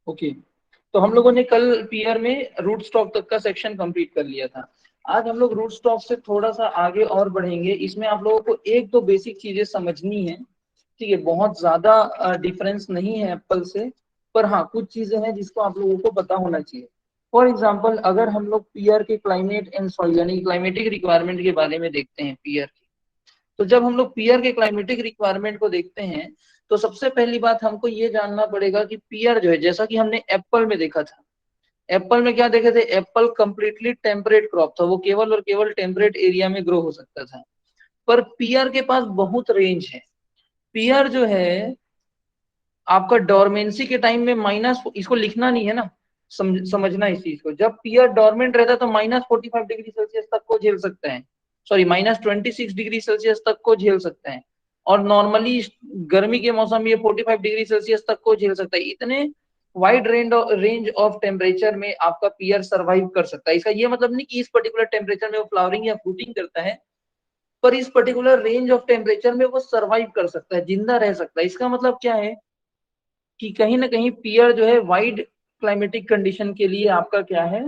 Okay, तो हम लोगों ने कल पीयर में रूट स्टॉक तक का सेक्शन कंप्लीट कर लिया था। आज हम लोग रूट स्टॉक से थोड़ा सा आगे और बढ़ेंगे। इसमें आप लोगों को एक दो बेसिक चीजें समझनी है, ठीक है, बहुत ज्यादा डिफरेंस नहीं है एप्पल से, पर हाँ कुछ चीजें हैं जिसको आप लोगों को पता होना चाहिए। फॉर एग्जाम्पल, अगर हम लोग पीयर के क्लाइमेट एंड सॉइल यानी क्लाइमेटिक रिक्वायरमेंट के बारे में देखते हैं पीयर की, तो जब हम लोग पीयर के क्लाइमेटिक रिक्वायरमेंट को देखते हैं तो सबसे पहली बात हमको ये जानना पड़ेगा कि पीयर जो है, जैसा कि हमने एप्पल में देखा था, एप्पल में क्या देखे थे, एप्पल कंप्लीटली टेम्परेट क्रॉप था, वो केवल और केवल टेम्परेट एरिया में ग्रो हो सकता था। पर पीयर के पास बहुत रेंज है। पीयर जो है आपका डोरमेंसी के टाइम में माइनस, इसको लिखना नहीं है ना, समझना इस चीज को, जब पीयर डोरमेंट रहता है तो -45 डिग्री सेल्सियस तक को झेल सकते हैं, सॉरी -26 डिग्री सेल्सियस तक को झेल सकते हैं। और नॉर्मली गर्मी के मौसम में ये 45 डिग्री सेल्सियस तक को झेल सकता है। इतने वाइड रेंज ऑफ टेम्परेचर में आपका पीयर सर्वाइव कर सकता है। इसका ये मतलब नहीं कि इस पर्टिकुलर टेम्परेचर में वो फ्लावरिंग या फ्रूटिंग करता है, पर इस पर्टिकुलर रेंज ऑफ टेम्परेचर में वो सर्वाइव कर सकता है, जिंदा रह सकता है। इसका मतलब क्या है कि कहीं ना कहीं पीयर जो है वाइड क्लाइमेटिक कंडीशन के लिए आपका क्या है,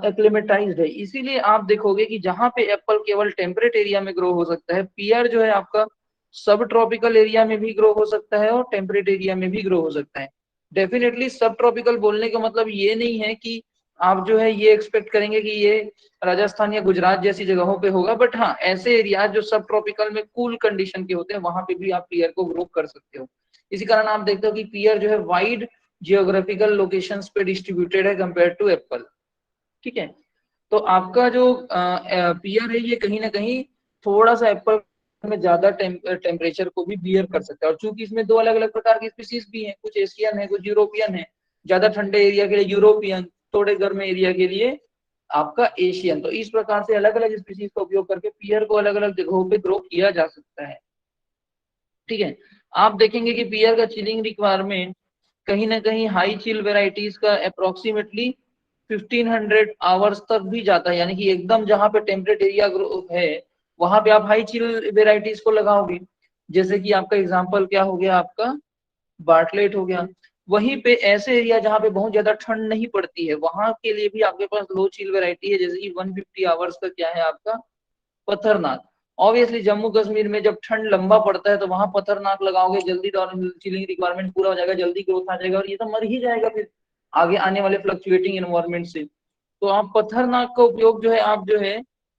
एक्लिमेटाइज्ड है। इसीलिए आप देखोगे कि जहां पे एप्पल केवल टेम्परेट एरिया में ग्रो हो सकता है, पीयर जो है आपका सब ट्रॉपिकल एरिया में भी ग्रो हो सकता है और टेम्परेट एरिया में भी ग्रो हो सकता है। डेफिनेटली सब ट्रॉपिकल बोलने का मतलब ये नहीं है कि आप जो है ये एक्सपेक्ट करेंगे कि ये राजस्थान या गुजरात जैसी जगहों पे होगा, बट हाँ ऐसे एरिया जो सब ट्रॉपिकल में कूल कंडीशन के होते हैं वहां पे भी आप पीयर को ग्रो कर सकते हो। इसी कारण आप देखते हो कि पीयर जो है वाइड जियोग्राफिकल लोकेशंस पे डिस्ट्रीब्यूटेड है कंपेयर टू एप्पल, ठीक है। तो आपका जो पीयर है ये कहीं ना कहीं थोड़ा सा एप्पल में ज्यादा टेम्परेचर को भी बियर कर सकता है। और चूंकि इसमें दो अलग अलग प्रकार की स्पीसीज भी हैं, कुछ एशियन है कुछ यूरोपियन है, ज्यादा ठंडे एरिया के लिए यूरोपियन, थोड़े गर्म एरिया के लिए आपका एशियन। तो इस प्रकार से अलग अलग स्पीसीज का उपयोग करके पीयर को अलग अलग जगहों पे ग्रो किया जा सकता है, ठीक है। आप देखेंगे कि पीयर का चिलिंग रिक्वायरमेंट कहीं ना कहीं हाई चिल वेराइटीज का अप्रोक्सीमेटली 1500 आवर्स तक भी जाता है, यानी कि एकदम जहां पे टेम्परेट एरिया है वहां पे आप हाई चिल वेराइटीज को लगाओगे। जैसे कि आपका एग्जांपल क्या हो गया, आपका बार्टलेट हो गया। वहीं पे ऐसे एरिया जहां पे बहुत ज्यादा ठंड नहीं पड़ती है वहां के लिए भी आपके पास लो चिल वेराइटी है, जैसे कि 150 आवर्स का क्या है आपका पत्थरनाथ। ऑब्वियसली जम्मू कश्मीर में जब ठंड लंबा पड़ता है तो वहां पत्थरनाथ लगाओगे, जल्दी चिलिंग रिक्वायरमेंट पूरा हो जाएगा, जल्दी ग्रोथ आ जाएगा और ये तो मर ही जाएगा फिर आगे आने वाले फ्लक्चुएटिंग एनवायरनमेंट से। तो आप पत्थरनाथ का उपयोग जो है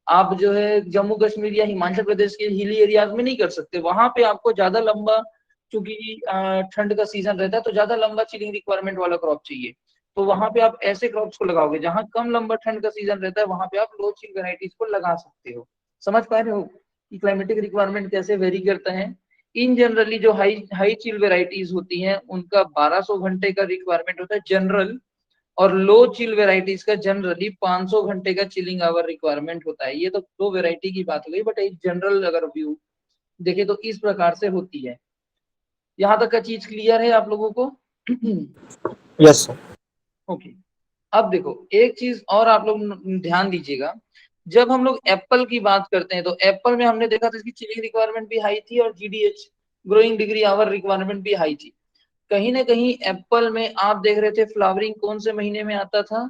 आप जो है जम्मू कश्मीर या हिमाचल प्रदेश के हिली एरियाज में नहीं कर सकते। वहां पे आपको ज्यादा लंबा, चूंकि ठंड का सीजन रहता है तो ज्यादा लंबा चिलिंग रिक्वायरमेंट वाला क्रॉप चाहिए। तो वहां पे आप ऐसे क्रॉप्स को लगाओगे। जहां कम लंबा ठंड का सीजन रहता है वहां पे आप लो चिल वेराइटीज को लगा सकते हो। समझ पा रहे हो कि क्लाइमेटिक रिक्वायरमेंट कैसे वेरी करता है। इन जनरली जो हाई हाई चिल वेराइटीज होती हैं उनका 1200 घंटे का रिक्वायरमेंट होता है जनरल, और लो चिल वेराइटीज का जनरली 500 घंटे का चिलिंग आवर रिक्वायरमेंट होता है। ये तो दो वेराइटी की बात हो गई, बट एक जनरल अगर व्यू देखे तो इस प्रकार से होती है। यहाँ तक का चीज क्लियर है आप लोगों को? Yes sir. ओके, अब देखो एक चीज और आप लोग ध्यान दीजिएगा। जब हम लोग एप्पल की बात करते हैं तो एप्पल में हमने देखा था इसकी चिलिंग रिक्वायरमेंट भी हाई थी और GDH growing degree hour requirement भी हाई थी। कहीं ना कहीं एप्पल में आप देख रहे थे फ्लावरिंग कौन से महीने में आता था,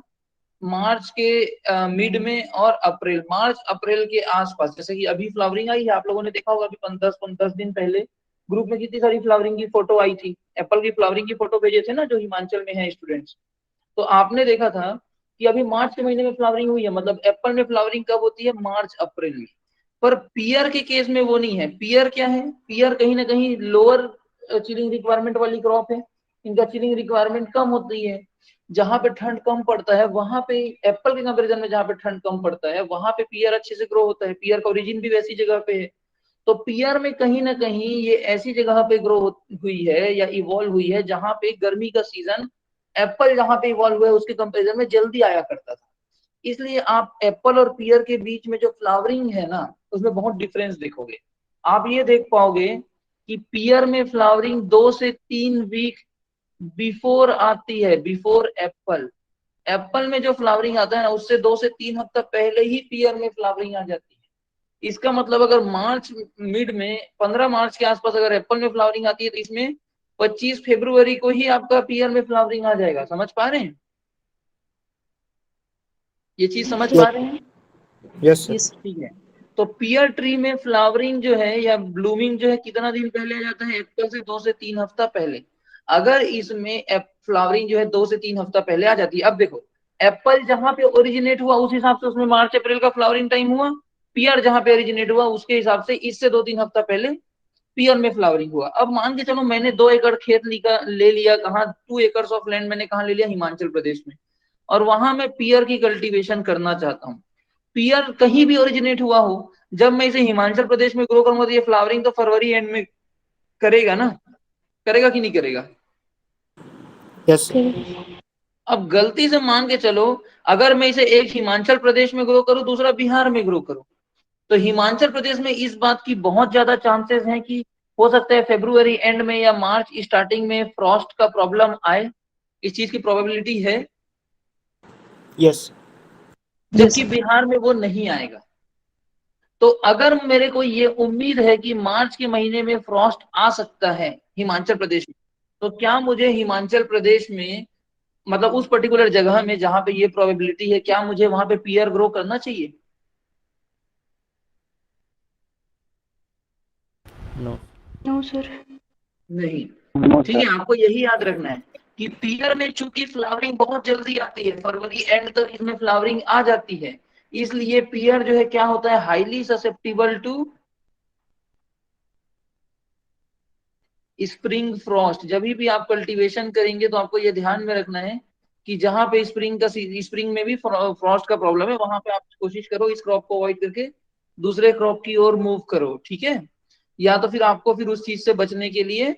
मार्च के मिड में और अप्रैल, मार्च अप्रैल के आसपास। जैसे कि अभी फ्लावरिंग आई है, आप लोगों ने देखा होगा अभी 10 दिन पहले ग्रुप में कितनी सारी फ्लावरिंग की फोटो आई थी, एप्पल की फ्लावरिंग की फोटो भेजे थे ना जो हिमाचल में है स्टूडेंट्स। तो आपने देखा था कि अभी मार्च के महीने में फ्लावरिंग हुई है, मतलब एप्पल में फ्लावरिंग कब होती है, मार्च अप्रैल में। पर पियर के केस में वो नहीं है। पियर क्या है, पियर कहीं ना कहीं लोअर चिलिंग रिक्वायरमेंट वाली क्रॉप है। इनका चिलिंग रिक्वायरमेंट कम होती है। जहां पे ठंड कम पड़ता है वहां पे, एप्पल के कंपेरिजन में जहां पे ठंड कम पड़ता है वहां पे पियर अच्छे से ग्रो होता है। पियर का ओरिजिन भी वैसी जगह पे है। तो पियर में कहीं ना कहीं ये ऐसी जगह पे ग्रो हुई है या इवॉल्व हुई है जहां पे गर्मी का सीजन एप्पल जहां पे इवॉल्व हुआ है उसके कंपेरिजन में जल्दी आया करता था। इसलिए आप एप्पल और पियर के बीच में जो फ्लावरिंग है ना उसमें बहुत डिफरेंस देखोगे। आप ये देख पाओगे कि पियर में फ्लावरिंग 2 से 3 वीक बिफोर आती है, बिफोर एप्पल। एप्पल में जो फ्लावरिंग आता है ना उससे 2 से 3 हफ्ता पहले ही पियर में फ्लावरिंग आ जाती है। इसका मतलब अगर मार्च मिड में 15 मार्च के आसपास अगर एप्पल में फ्लावरिंग आती है तो इसमें 25 फरवरी को ही आपका पीयर में फ्लावरिंग आ जाएगा। समझ पा रहे हैं? ये चीज समझ पा रहे हैं? Yes sir. ठीक है। तो पियर ट्री में फ्लावरिंग जो है या ब्लूमिंग जो है कितना दिन पहले आ जाता है? अप्रैल से 2 से 3 हफ्ता पहले। अगर इसमें फ्लावरिंग जो है 2 से 3 हफ्ता पहले आ जाती है, अब देखो एप्पल जहां पे ओरिजिनेट हुआ उस हिसाब से उसमें मार्च अप्रैल का फ्लावरिंग टाइम हुआ, पियर जहां पे ओरिजिनेट हुआ उसके हिसाब से इससे 2-3 हफ्ता पहले पियर में फ्लावरिंग हुआ। अब मान के चलो मैंने 2 एकड़ खेत ले लिया, कहा 2 एकड़ ऑफ लैंड मैंने कहा ले लिया? हिमाचल प्रदेश में, और वहां मैं पियर की कल्टीवेशन करना चाहता हूँ। पियर कहीं भी ओरिजिनेट हुआ हो, जब मैं इसे हिमाचल प्रदेश में ग्रो करूंगा तो ये फ्लावरिंग तो फरवरी एंड में करेगा ना, करेगा कि नहीं करेगा? Yes sir. अब गलती से मान के चलो अगर मैं इसे एक हिमाचल प्रदेश में ग्रो करूं, दूसरा बिहार में ग्रो करूं, तो हिमाचल प्रदेश में इस बात की बहुत ज्यादा चांसेस हैं कि हो सकता है फरवरी एंड में या मार्च स्टार्टिंग में फ्रॉस्ट का प्रॉब्लम आए। इस चीज की प्रोबेबिलिटी है, यस जबकि बिहार में वो नहीं आएगा। तो अगर मेरे को ये उम्मीद है कि मार्च के महीने में फ्रॉस्ट आ सकता है हिमाचल प्रदेश में, तो क्या मुझे हिमाचल प्रदेश में मतलब उस पर्टिकुलर जगह में जहां पे ये प्रोबेबिलिटी है, क्या मुझे वहां पे पियर ग्रो करना चाहिए? नो। No sir. नहीं। ठीक है, आपको यही याद रखना है कि पियर में चूंकि फ्लावरिंग बहुत जल्दी आती है, फरवरी एंड तक इसमें फ्लावरिंग आ जाती है, इसलिए पियर जो है क्या होता है, highly susceptible to spring frost. जब भी आप कल्टीवेशन करेंगे तो आपको ये ध्यान में रखना है कि जहां पे स्प्रिंग में भी फ्रॉस्ट का प्रॉब्लम है, वहां पे आप कोशिश करो इस क्रॉप को अवॉइड करके दूसरे क्रॉप की ओर मूव करो। ठीक है, या तो फिर आपको फिर उस चीज से बचने के लिए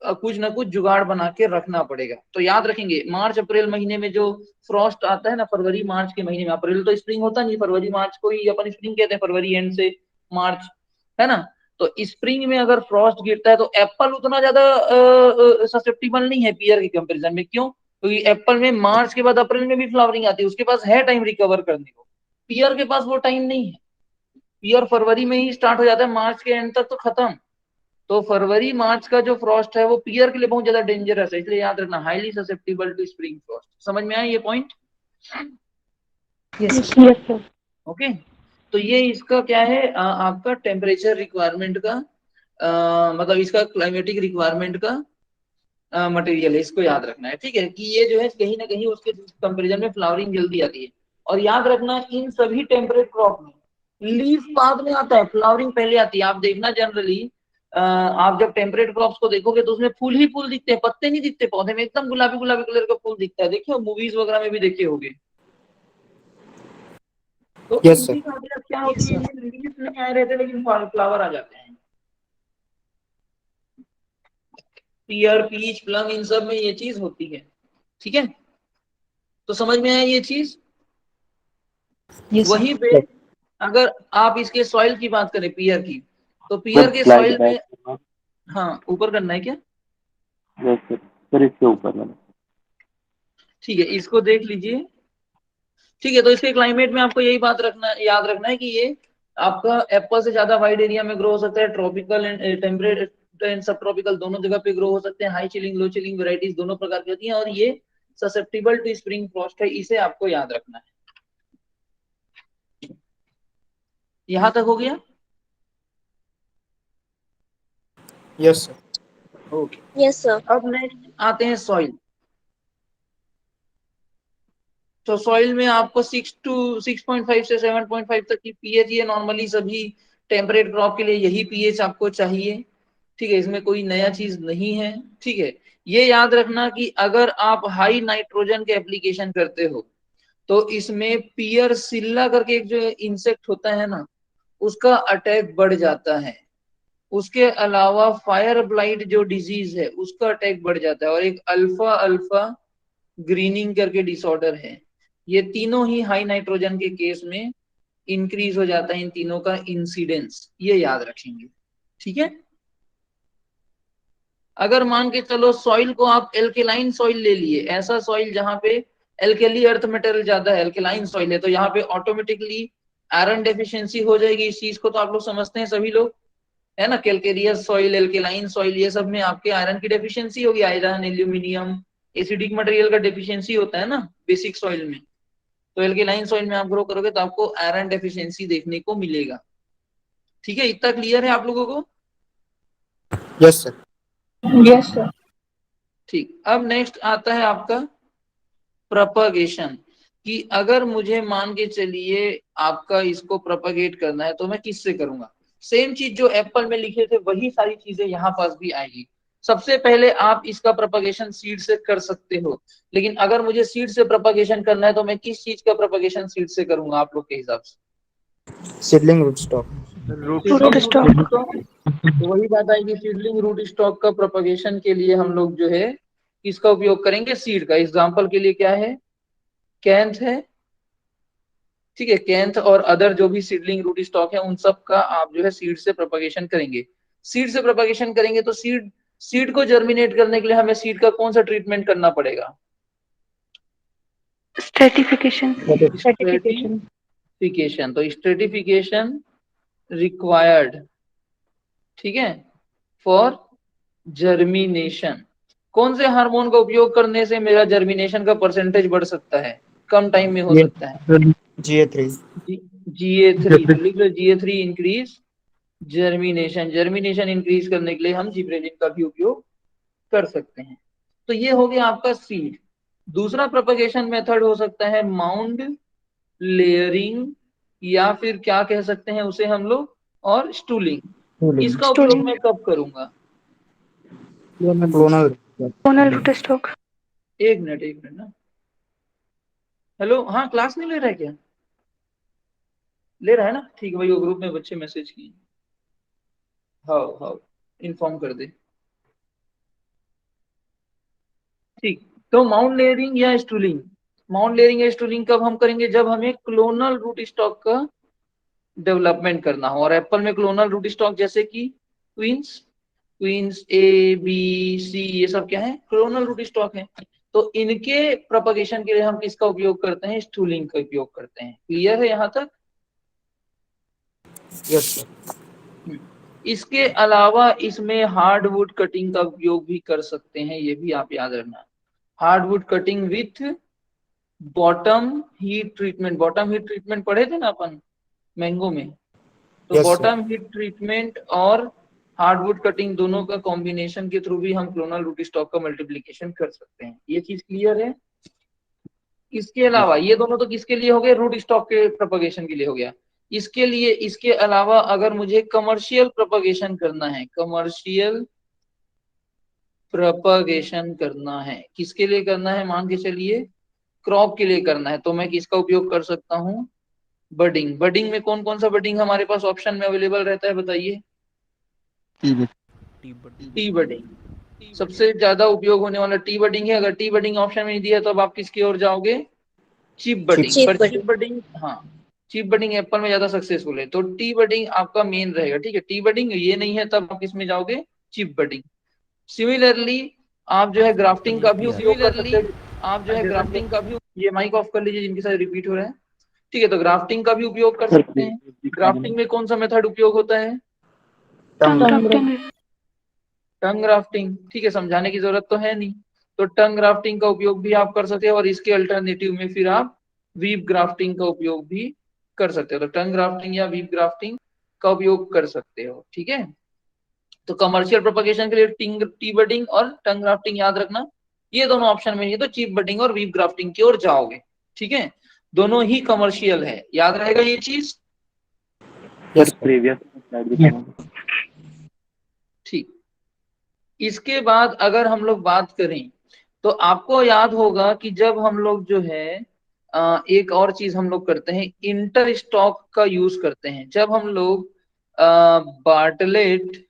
कुछ ना कुछ जुगाड़ बना के रखना पड़ेगा। तो याद रखेंगे मार्च अप्रैल महीने में जो फ्रॉस्ट आता है ना, फरवरी मार्च के महीने में, अप्रैल तो स्प्रिंग होता नहीं, फरवरी मार्च को ही अपन स्प्रिंग कहते हैं, फरवरी एंड से मार्च, है ना? तो स्प्रिंग में अगर फ्रॉस्ट गिरता है तो एप्पल उतना ज्यादा ससेप्टिबल नहीं है पियर के कंपैरिजन में। क्यों? क्योंकि एप्पल में मार्च के बाद अप्रैल में भी फ्लावरिंग आती है, उसके पास है टाइम रिकवर करने को। पियर के पास वो टाइम नहीं है, पियर फरवरी में ही स्टार्ट हो जाता है, मार्च के एंड तक तो खत्म। तो फरवरी मार्च का जो फ्रॉस्ट है वो पियर के लिए बहुत ज्यादा डेंजरस है, इसलिए याद रखना highly susceptible to spring frost. समझ में आया ये पॉइंट? Yes sir. ओके। तो ये इसका क्या है, आपका टेम्परेचर रिक्वायरमेंट का मतलब इसका क्लाइमेटिक रिक्वायरमेंट का मटेरियल है, इसको याद रखना है। ठीक है, कि ये जो है कहीं ना कहीं उसके कंपैरिजन में फ्लावरिंग जल्दी आती है। और याद रखना इन सभी टेम्परेट क्रॉप में लीफ बाद में आता है, फ्लावरिंग पहले आती है। आप देखना जनरली आप जब टेम्परेट क्रॉप्स को देखोगे तो उसमें फूल ही फूल दिखते हैं, पत्ते नहीं दिखते, पौधे में एकदम गुलाबी गुलाबी कलर का फूल दिखता है, देखिए मूवीज वगैरह में भी देखे होंगे। तो यस इनकी सर। खासियत क्या होती है, ये लीफ नहीं आए रहते लेकिन फ्लावर आ जाते हैं। पियर, पीच, प्लम, इन सब में ये चीज होती है। ठीक है, तो समझ में आया ये चीज? Yes sir. वहीं पे अगर आप इसके सॉइल की बात करें पियर की, तो पियर के सॉइल में, हाँ ऊपर करना है क्या? सर इसके ऊपर मैंने। ठीक है, इसको देख लीजिए। ठीक है, तो इसके क्लाइमेट में आपको यही बात रखना, याद रखना है कि ये आपका एप्पल से ज्यादा वाइड एरिया में ग्रो हो सकता है, ट्रॉपिकल एंड टेम्परेट एंड सब ट्रॉपिकल दोनों जगह पे ग्रो हो सकते हैं, हाई चिलिंग लो चिलिंग वेराइटीज दोनों प्रकार की होती हैं, और ये ससेप्टिबल टू स्प्रिंग फ्रॉस्ट है, इसे आपको याद रखना है। यहां तक हो गया? Yes sir. Okay. Yes sir. अब नेक्स्ट आते हैं सॉइल। तो सॉइल में आपको 6 to 6.5 से 7.5 तक की पीएच, ये नॉर्मली सभी टेम्परेट क्रॉप के लिए यही पीएच आपको चाहिए। ठीक है, इसमें कोई नया चीज नहीं है। ठीक है, ये याद रखना कि अगर आप हाई नाइट्रोजन के एप्लीकेशन करते हो तो इसमें पियर सिल्ला करके एक जो इंसेक्ट होता है ना, उसका अटैक बढ़ जाता है। उसके अलावा फायर ब्लाइट जो डिजीज है उसका अटैक बढ़ जाता है, और एक अल्फा अल्फा ग्रीनिंग करके डिसऑर्डर है। ये तीनों ही हाई नाइट्रोजन के केस में इंक्रीज हो जाता है, इन तीनों का इंसिडेंस, ये याद रखेंगे। ठीक है, अगर मान के चलो सॉइल को आप एल्केलाइन सॉइल ले लिए, ऐसा सॉइल जहां पे एल्केली अर्थ मेटेरियल ज्यादा है, एल्केलाइन सॉइल है, तो यहाँ पे ऑटोमेटिकली आयरन डेफिशिएंसी हो जाएगी। इस चीज को तो आप लोग समझते हैं सभी लोग। है ना, कैलकेरियस सॉइल, एल्केलाइन सॉइल, ये सब में आपके आयरन की डेफिशिएंसी होगी, आयरन, एल्यूमिनियम, एसिडिक मटेरियल का डेफिशिएंसी होता है ना बेसिक सॉइल में। तो एल्केलाइन सॉइल में आप ग्रो करोगे तो आपको आयरन डेफिशिएंसी देखने को मिलेगा। ठीक है, इतना क्लियर है आप लोगों को? Yes sir. Yes, sir. ठीक, अब नेक्स्ट आता है आपका प्रोपगेशन, कि अगर मुझे मान के चलिए आपका इसको प्रोपगेट करना है तो मैं किससे करूंगा। सेम चीज जो एप्पल में लिखे थे वही सारी चीजें यहाँ पास भी आएगी। सबसे पहले आप इसका प्रोपगेशन सीड से कर सकते हो, लेकिन अगर मुझे सीड से प्रोपगेशन करना है तो मैं किस चीज का प्रोपगेशन सीड से करूंगा आप लोग के हिसाब से? Seedling root stock. Root stock. तो वही बात आएगी, सीडलिंग रूट स्टॉक का प्रोपगेशन के लिए हम लोग जो है किसका उपयोग करेंगे? सीड का। एग्जाम्पल के लिए क्या है? कैंथ है, ठीक है, कैंथ और अदर जो भी सीडलिंग रूट स्टॉक है उन सब का आप जो है सीड से प्रोपगेशन करेंगे। सीड से प्रोपगेशन करेंगे तो सीड सीड को जर्मिनेट करने के लिए हमें सीड का कौन सा ट्रीटमेंट करना पड़ेगा? Stratification. स्ट्रेटिफिकेशन। तो स्ट्रेटिफिकेशन रिक्वायर्ड, ठीक है, फॉर जर्मिनेशन। कौन से हार्मोन का उपयोग करने से मेरा जर्मिनेशन का परसेंटेज बढ़ सकता है, कम टाइम में हो सकता है? GA3। GA3। तो लिख लो GA3 increase germination. Germination increase करने के लिए हम जिब्रेलिन का भी उपयोग कर सकते हैं। तो ये हो गया आपका सीड। दूसरा प्रोपगेशन मेथड हो सकता है माउंड लेयरिंग, या फिर क्या कह सकते हैं उसे हम लोग, और स्टूलिंग। इसका उपयोग मैं कब करूंगा? क्लोनल। Clonal root stock. एक मिनट ना। हेलो, हाँ क्लास नहीं ले रहा है क्या? ले रहा है ना, ठीक है भाई, वो ग्रुप में बच्चे मैसेज किए। हाँ हाँ, इन्फॉर्म कर दे। ठीक, तो माउंट लेयरिंग या स्टूलिंग, माउंट लेयरिंग या स्टूलिंग कब हम करेंगे? जब हमें क्लोनल रूट स्टॉक का डेवलपमेंट करना हो। और एप्पल में क्लोनल रूट स्टॉक जैसे कि quince, quince A B C, ये सब क्या है? क्लोनल रूट स्टॉक है। तो इनके प्रोपगेशन के लिए हम किसका उपयोग करते हैं? स्टूलिंग का उपयोग करते हैं। क्लियर है यहाँ तक? Yes sir. इसके अलावा इसमें हार्डवुड कटिंग का उपयोग भी कर सकते हैं, ये भी आप याद रखना। Hardwood cutting with bottom heat treatment. Bottom heat treatment पढ़े थे ना अपन मैंगो में। तो yes sir. Bottom heat treatment और हार्डवुड कटिंग दोनों का कॉम्बिनेशन के थ्रू भी हम क्लोनल रूट स्टॉक का मल्टीप्लिकेशन कर सकते हैं। ये चीज क्लियर है? इसके अलावा ये दोनों तो किसके लिए हो गए? रूट स्टॉक के प्रोपगेशन के लिए हो गया। इसके लिए, इसके अलावा अगर मुझे कमर्शियल प्रोपगेशन करना है, कमर्शियल प्रोपगेशन करना है, किसके लिए करना है? मान के चलिए क्रॉप के लिए करना है, तो मैं किसका उपयोग कर सकता हूँ? बडिंग। बडिंग में कौन कौन सा बडिंग हमारे पास ऑप्शन में अवेलेबल रहता है, बताइए? टी बडिंग सबसे ज्यादा उपयोग होने वाला टी बडिंग है। अगर टी बडिंग ऑप्शन में नहीं दिया तो अब आप किसकी ओर जाओगे? Chip budding. पर चिप बडिंग, हाँ, चिप बडिंग एप्पल में ज्यादा सक्सेसफुल है, तो टी बडिंग आपका मेन रहेगा। ठीक है, टी बडिंग ये नहीं है तब आप किसमें जाओगे? Chip budding. सिमिलरली आप जो है ग्राफ्टिंग का भी उपयोग कर सकते हैं। जैसा कि ये माइक ऑफ कर लीजिए जिनके साथ रिपीट हो रहा है। ठीक है, तो ग्राफ्टिंग का भी उपयोग कर सकते हैं। ग्राफ्टिंग में कौन सा मेथड उपयोग होता है? Grafting. टंग ग्राफ्टिंग। ठीक है, समझाने की जरूरत तो है नहीं। तो टंग ग्राफ्टिंग का उपयोग भी आप कर सकते हैं, और इसके अल्टरनेटिव में फिर आप वीव ग्राफ्टिंग का उपयोग भी कर सकते हो। तो टंग ग्राफ्टिंग या वीव ग्राफ्टिंग का उपयोग कर सकते हो। ठीक है, तो कमर्शियल प्रोपगेशन के लिए टी बडिंग और टंग ग्राफ्टिंग याद रखना। ये दोनों ऑप्शन में नहीं है तो चिप बडिंग और वीव ग्राफ्टिंग की ओर जाओगे। ठीक है, दोनों ही कमर्शियल है, याद रहेगा ये चीज? Yes previous. ठीक, इसके बाद अगर हम लोग बात करें तो आपको याद होगा कि जब हम लोग जो है एक और चीज हम लोग करते हैं, इंटर स्टॉक का यूज करते हैं। जब हम लोग बार्टलेट,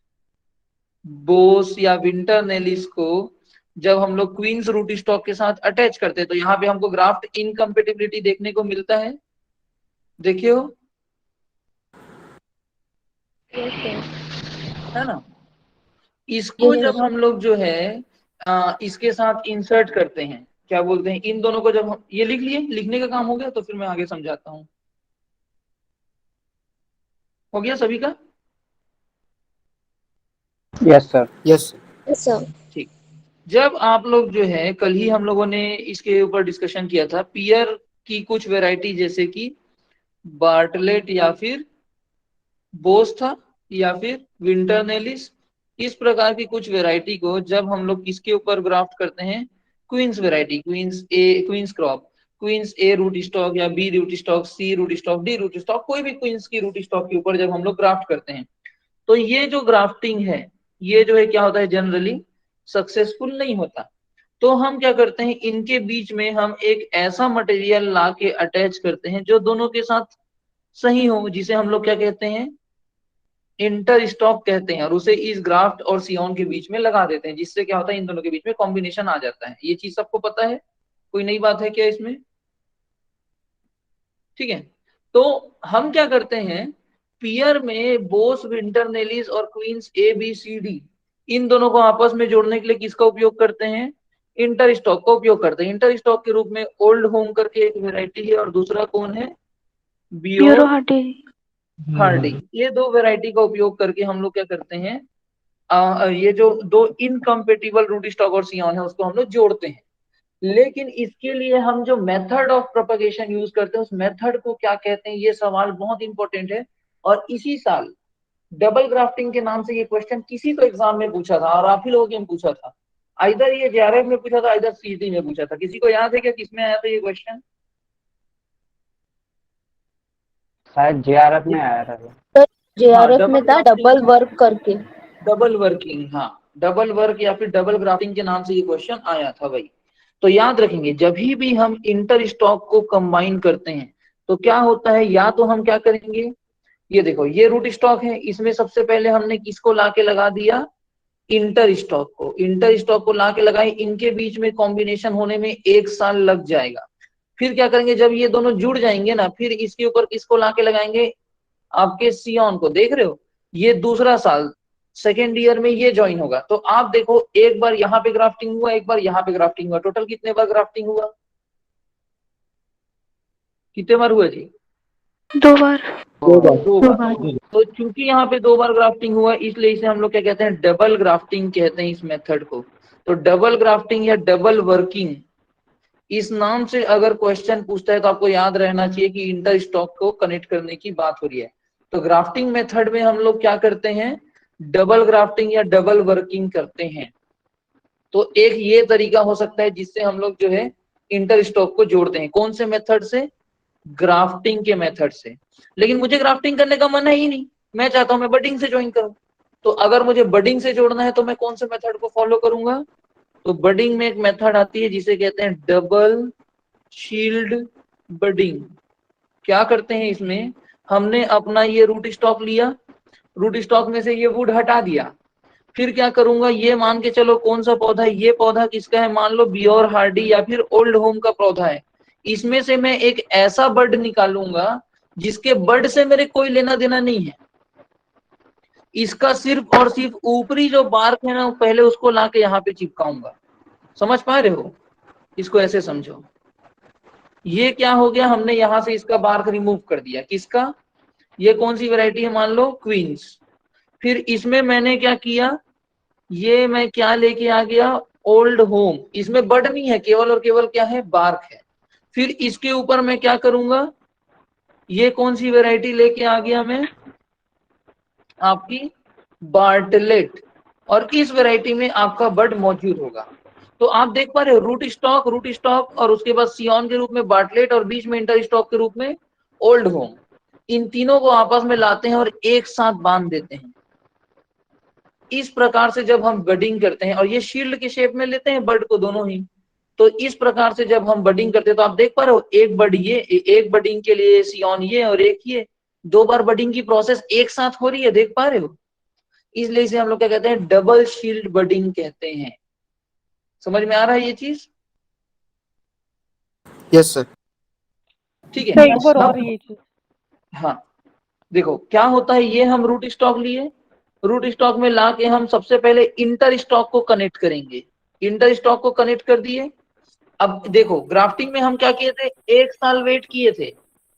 बोस या विंटरनेलिस को जब हम लोग क्वींस रूट स्टॉक के साथ अटैच करते हैं तो यहाँ पे हमको ग्राफ्ट इनकम्पेटिबिलिटी देखने को मिलता है। देखिए हो, है ना? इसको जब हम लोग जो है इसके साथ इंसर्ट करते हैं, क्या बोलते हैं, इन दोनों को जब हम, ये लिख लिए, लिखने का काम हो गया तो फिर मैं आगे समझाता हूँ। हो गया सभी का? Yes sir. Yes sir. Yes sir. ठीक। जब आप लोग जो है कल ही हम लोगों ने इसके ऊपर डिस्कशन किया था पियर की कुछ वैरायटी जैसे कि बार्टलेट या फिर बोस था या फिर विंटरनेलिस, इस प्रकार की कुछ वैरायटी को जब हम लोग किसके ऊपर ग्राफ्ट करते हैं, quince variety, quince crop, quince A root stock या B root stock, C root stock, D root stock, कोई भी क्वींस की रूट स्टॉक के ऊपर जब हम लोग ग्राफ्ट करते हैं तो ये जो ग्राफ्टिंग है ये जो है क्या होता है, जनरली सक्सेसफुल नहीं होता। तो हम क्या करते हैं, इनके बीच में हम एक ऐसा मटेरियल ला के अटैच करते हैं जो दोनों के साथ सही हो, जिसे हम लोग क्या कहते हैं, इंटर स्टॉक कहते हैं, और उसे इस ग्राफ्ट और सियोन के बीच में लगा देते हैं, जिससे क्या होता है इन दोनों के बीच में कॉम्बिनेशन आ जाता है। ये चीज सबको पता है, कोई नई बात है क्या इसमें? ठीक है। तो हम क्या करते हैं, पियर में बोस, विंटरनेलिस और quince A B C D, इन दोनों को आपस में जोड़ने के लिए किसका उपयोग करते हैं, इंटर स्टॉक का उपयोग करते हैं। इंटर स्टॉक के रूप में ओल्ड होम करके एक वेराइटी है और दूसरा कौन है, ब्यूरो बियोर हार्डी। हार्डी। ये दो वेराइटी का उपयोग करके हम लोग क्या करते हैं, ये जो दो इनकम्पेटिबल रूट स्टॉक और सियॉन है उसको हम लोग जोड़ते हैं। लेकिन इसके लिए हम जो मेथड ऑफ प्रोपगेशन यूज करते हैं उस मेथड को क्या कहते हैं, ये सवाल बहुत इंपॉर्टेंट है। और इसी साल डबल ग्राफ्टिंग के नाम से ये क्वेश्चन किसी को एग्जाम में पूछा था और आप ही लोगों ने पूछा था, आइदर ये जेआरएफ में पूछा था आइदर सीटी में पूछा था। किसी को याद है क्या किसमें आया था ये क्वेश्चन? शायद जेआरएफ में आया था। सर जेआरएफ डबल में था डबल वर्क करके। डबल वर्किंग, हाँ डबल वर्क या फिर डबल ग्राफ्टिंग के नाम से ये क्वेश्चन आया था भाई। तो याद रखेंगे जब भी हम इंटर स्टॉक को कंबाइन करते हैं तो क्या होता है, या तो हम क्या करेंगे, ये देखो ये रूट स्टॉक है, इसमें सबसे पहले हमने किसको लाके लगा दिया, इंटर स्टॉक को। इंटर स्टॉक को लाके लगाए, इनके बीच में कॉम्बिनेशन होने में 1 साल लग जाएगा। फिर क्या करेंगे, जब ये दोनों जुड़ जाएंगे ना, फिर इसके ऊपर किसको लाके लगाएंगे, आपके सियोन को। देख रहे हो, ये दूसरा साल सेकेंड ईयर में ये ज्वाइन होगा। तो आप देखो एक बार यहाँ पे ग्राफ्टिंग हुआ, एक बार यहाँ पे ग्राफ्टिंग हुआ, टोटल कितने बार ग्राफ्टिंग हुआ, कितने बार हुआ जी? 2 बार। दो बार। तो चूंकि यहाँ पे 2 बार ग्राफ्टिंग हुआ इसलिए इसे हम लोग क्या कहते हैं, डबल ग्राफ्टिंग कहते हैं इस मेथड को। तो डबल ग्राफ्टिंग या डबल वर्किंग, इस नाम से अगर क्वेश्चन पूछता है तो आपको याद रहना चाहिए कि इंटर स्टॉक को कनेक्ट करने की बात हो रही है। तो ग्राफ्टिंग मेथड में हम लोग क्या करते हैं, डबल ग्राफ्टिंग या डबल वर्किंग करते हैं। तो एक ये तरीका हो सकता है जिससे हम लोग जो है इंटर स्टॉक को जोड़ते हैं। कौन से मेथड से, ग्राफ्टिंग के मेथड से। लेकिन मुझे ग्राफ्टिंग करने का मन है ही नहीं, मैं चाहता हूं मैं बडिंग से ज्वाइन करूं। तो अगर मुझे बडिंग से जोड़ना है तो मैं कौन से मेथड को फॉलो करूंगा, तो बडिंग में एक मेथड आती है जिसे कहते हैं डबल शील्ड बडिंग। क्या करते हैं इसमें, हमने अपना ये रूट स्टॉक लिया, रूट स्टॉक में से ये वुड हटा दिया, फिर क्या करूंगा, ये मान के चलो कौन सा पौधा है, ये पौधा किसका है, मान लो बियोर हार्डी या फिर ओल्ड होम का पौधा है। इसमें से मैं एक ऐसा बर्ड निकालूंगा जिसके बर्ड से मेरे कोई लेना देना नहीं है, इसका सिर्फ और सिर्फ ऊपरी जो बार्क है ना पहले उसको लाके यहाँ पे चिपकाऊंगा। समझ पा रहे हो, इसको ऐसे समझो। ये क्या हो गया, हमने यहां से इसका बार्क रिमूव कर दिया, किसका, ये कौन सी वैरायटी है, मान लो क्वींस। फिर इसमें मैंने क्या किया, ये मैं क्या लेके आ गया, ओल्ड होम। इसमें बड नहीं है, केवल और केवल क्या है, बार्क है। फिर इसके ऊपर मैं क्या करूंगा, ये कौन सी वैरायटी लेके आ गया मैं, आपकी बार्टलेट। और इस वैरायटी में आपका बड मौजूद होगा। तो आप देख पा रहे हो, रूट स्टॉक और उसके बाद सियोन के रूप में बार्टलेट और बीच में इंटर स्टॉक के रूप में ओल्ड होम। इन तीनों को आपस में लाते हैं और एक साथ बांध देते हैं। इस प्रकार से जब हम बडिंग करते हैं, और ये शील्ड के शेप में लेते हैं बर्ड को दोनों ही, तो इस प्रकार से जब हम बडिंग करते हैं तो आप देख पा रहे हो, एक बड ये, एक बडिंग के लिए सियोन ये और एक ये, 2 बार बडिंग की प्रोसेस एक साथ हो रही है, देख पा रहे हो। इसलिए इसे हम लोग क्या कहते हैं, डबल शील्ड बडिंग कहते हैं। समझ में आ रहा है ये चीज? Yes sir. ठीक है। एक बार और ये चीज, हाँ देखो क्या होता है, ये हम रूट स्टॉक लिए, रूट स्टॉक में ला के हम सबसे पहले इंटर स्टॉक को कनेक्ट करेंगे, इंटर स्टॉक को कनेक्ट कर दिए। अब देखो ग्राफ्टिंग में हम क्या किए थे, 1 साल वेट किए थे,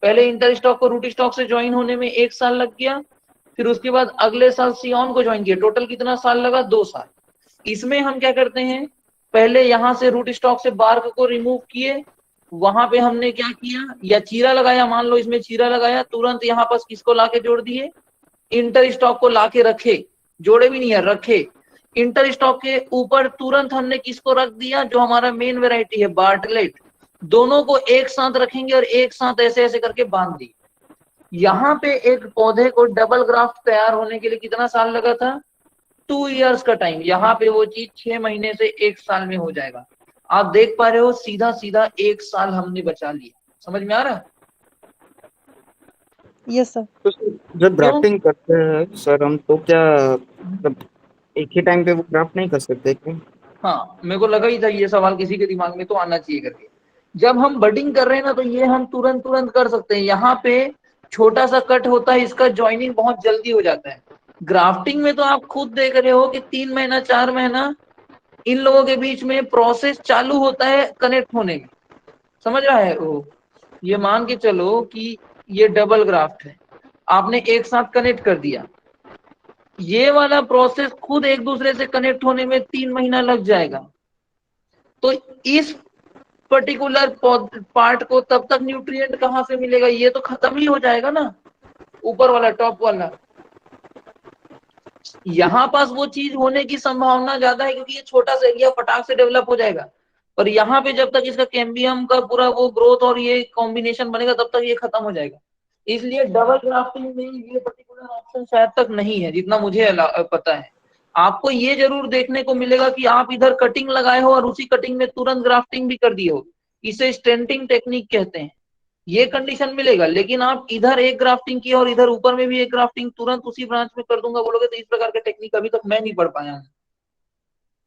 पहले इंटर स्टॉक को रूट स्टॉक से ज्वाइन होने में 1 साल लग गया। फिर उसके बाद अगले साल सियोन को ज्वाइन किया, टोटल कितना साल लगा, 2 साल। इसमें हम क्या करते हैं, पहले यहां से रूट स्टॉक से बार्क को रिमूव किए, वहां पे हमने क्या किया, या चीरा लगाया, मान लो इसमें चीरा लगाया, तुरंत यहाँ पास किसको लाके जोड़ दिए, इंटर स्टॉक को लाके रखे, जोड़े भी नहीं है, रखे। इंटर स्टॉक के ऊपर तुरंत हमने किसको रख दिया, जो हमारा मेन वेराइटी है बार्टलेट, दोनों को एक साथ रखेंगे और एक साथ ऐसे ऐसे करके बांध दिए। यहाँ पे एक पौधे को डबल ग्राफ्ट तैयार होने के लिए कितना साल लगा था, 2 इयर्स का टाइम। यहाँ पे वो चीज 6 महीने से 1 साल में हो जाएगा। आप देख पा रहे हो, सीधा सीधा 1 साल हमने बचा लिया। समझ में आ रहा है? Yes sir. तो जब ग्राफ्टिंग करते हैं सर हम, तो क्या मतलब एक ही टाइम पे वो ग्राफ्ट नहीं कर सकते क्या? हाँ, मेरे को लगा ही था ये सवाल किसी के दिमाग में तो आना चाहिए करके। जब हम बडिंग कर रहे हैं ना, तो ये हम तुरंत तुरंत कर सकते हैं। यहाँ पे छोटा सा कट होता है, इसका ज्वाइनिंग बहुत जल्दी हो जाता है। ग्राफ्टिंग में तो आप खुद देख रहे हो कि 3 महीना 4 महीना इन लोगों के बीच में प्रोसेस चालू होता है कनेक्ट होने में। समझ रहा है वो? ये मान के चलो कि ये डबल ग्राफ्ट है, आपने एक साथ कनेक्ट कर दिया, ये वाला प्रोसेस खुद एक दूसरे से कनेक्ट होने में 3 महीना लग जाएगा। तो इस पर्टिकुलर पार्ट को तब तक न्यूट्रिएंट कहां से मिलेगा, ये तो खत्म ही हो जाएगा ना, ऊपर वाला टॉप वाला। यहाँ पास वो चीज होने की संभावना ज्यादा है, क्योंकि ये छोटा सा एरिया फटाक से डेवलप हो जाएगा। पर यहाँ पे जब तक इसका कैम्बियम का पूरा वो ग्रोथ और ये कॉम्बिनेशन बनेगा, तब तक ये खत्म हो जाएगा। इसलिए डबल ग्राफ्टिंग में ये पर्टिकुलर ऑप्शन शायद तक नहीं है, जितना मुझे पता है। आपको ये जरूर देखने को मिलेगा कि आप इधर कटिंग लगाए हो और उसी कटिंग में तुरंत ग्राफ्टिंग भी कर दिए हो, इसे स्टेंटिंग टेक्निक कहते हैं। ये कंडीशन मिलेगा। लेकिन आप इधर एक ग्राफ्टिंग किया और इधर ऊपर में भी एक ग्राफ्टिंग तुरंत उसी ब्रांच में कर दूंगा बोलोगे, तो इस प्रकार के टेक्निक अभी तक मैं नहीं पढ़ पाया हूं।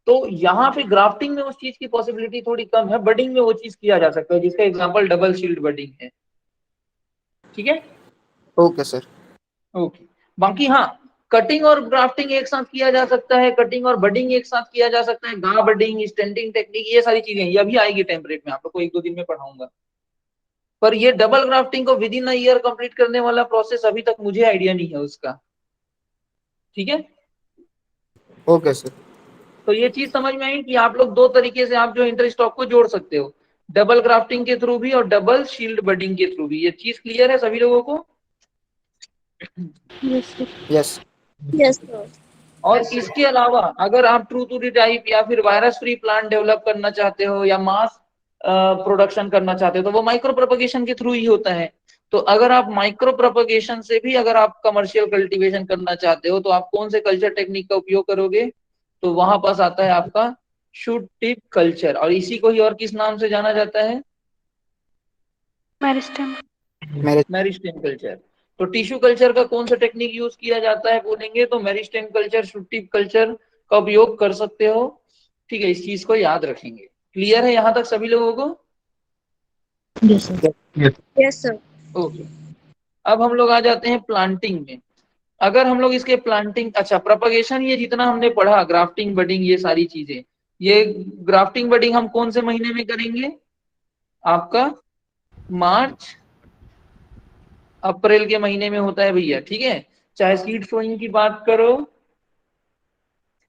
तो यहाँ पे ग्राफ्टिंग में उस चीज की पॉसिबिलिटी थोड़ी कम है, बडिंग में वो चीज किया जा सकता है, जिसका एग्जांपल डबल शील्ड बडिंग है। ठीक है, ओके सर। ओके। बाकी हाँ, कटिंग और ग्राफ्टिंग एक साथ किया जा सकता है, कटिंग और बडिंग एक साथ किया जा सकता है, गा बडिंग, स्टेंटिंग टेक्निक, ये सारी चीजें ये अभी आएगी टेम्परेट में, आप लोग को 1-2 दिन में पढ़ाऊंगा। पर ये डबल ग्राफ्टिंग को with in a year complete करने वाला प्रोसेस अभी तक मुझे आइडिया नहीं है उसका। ठीक है, ओके सर। तो ये चीज समझ में आई कि आप लोग 2 तरीके से आप जो इंटर स्टॉक को जोड़ सकते हो, डबल ग्राफ्टिंग के थ्रू भी और डबल शील्ड बडिंग के थ्रू भी। ये चीज क्लियर है सभी लोगों को? Yes sir. Yes. Yes sir. और इसके अलावा अगर आप ट्रू टू दी टाइप या फिर वायरस फ्री प्लांट डेवलप करना चाहते हो या मास प्रोडक्शन करना चाहते हो, तो वो माइक्रो प्रोपगेशन के थ्रू ही होता है। तो अगर आप माइक्रो प्रोपगेशन से भी अगर आप कमर्शियल कल्टीवेशन करना चाहते हो, तो आप कौन से कल्चर टेक्निक का उपयोग करोगे, तो वहां पास आता है आपका शूट टिप कल्चर, और इसी को ही और किस नाम से जाना जाता है, मेरिस्टेम। मेरे मेरिस्टेम कल्चर। तो टिश्यू कल्चर का कौन सा टेक्निक यूज किया जाता है बोलेंगे, तो meristem culture, shoot tip culture का उपयोग कर सकते हो। ठीक है, इस चीज को याद रखेंगे। क्लियर है यहाँ तक सभी लोगों को? Yes sir. Yes sir. Okay, अब हम लोग आ जाते हैं प्लांटिंग में। अगर हम लोग इसके प्लांटिंग, अच्छा प्रोपगेशन ये जितना हमने पढ़ा, ग्राफ्टिंग बडिंग ये सारी चीजें, ये ग्राफ्टिंग बडिंग हम कौन से महीने में करेंगे, आपका मार्च अप्रैल के महीने में होता है भैया। ठीक है, चाहे सीड सोइंग की बात करो,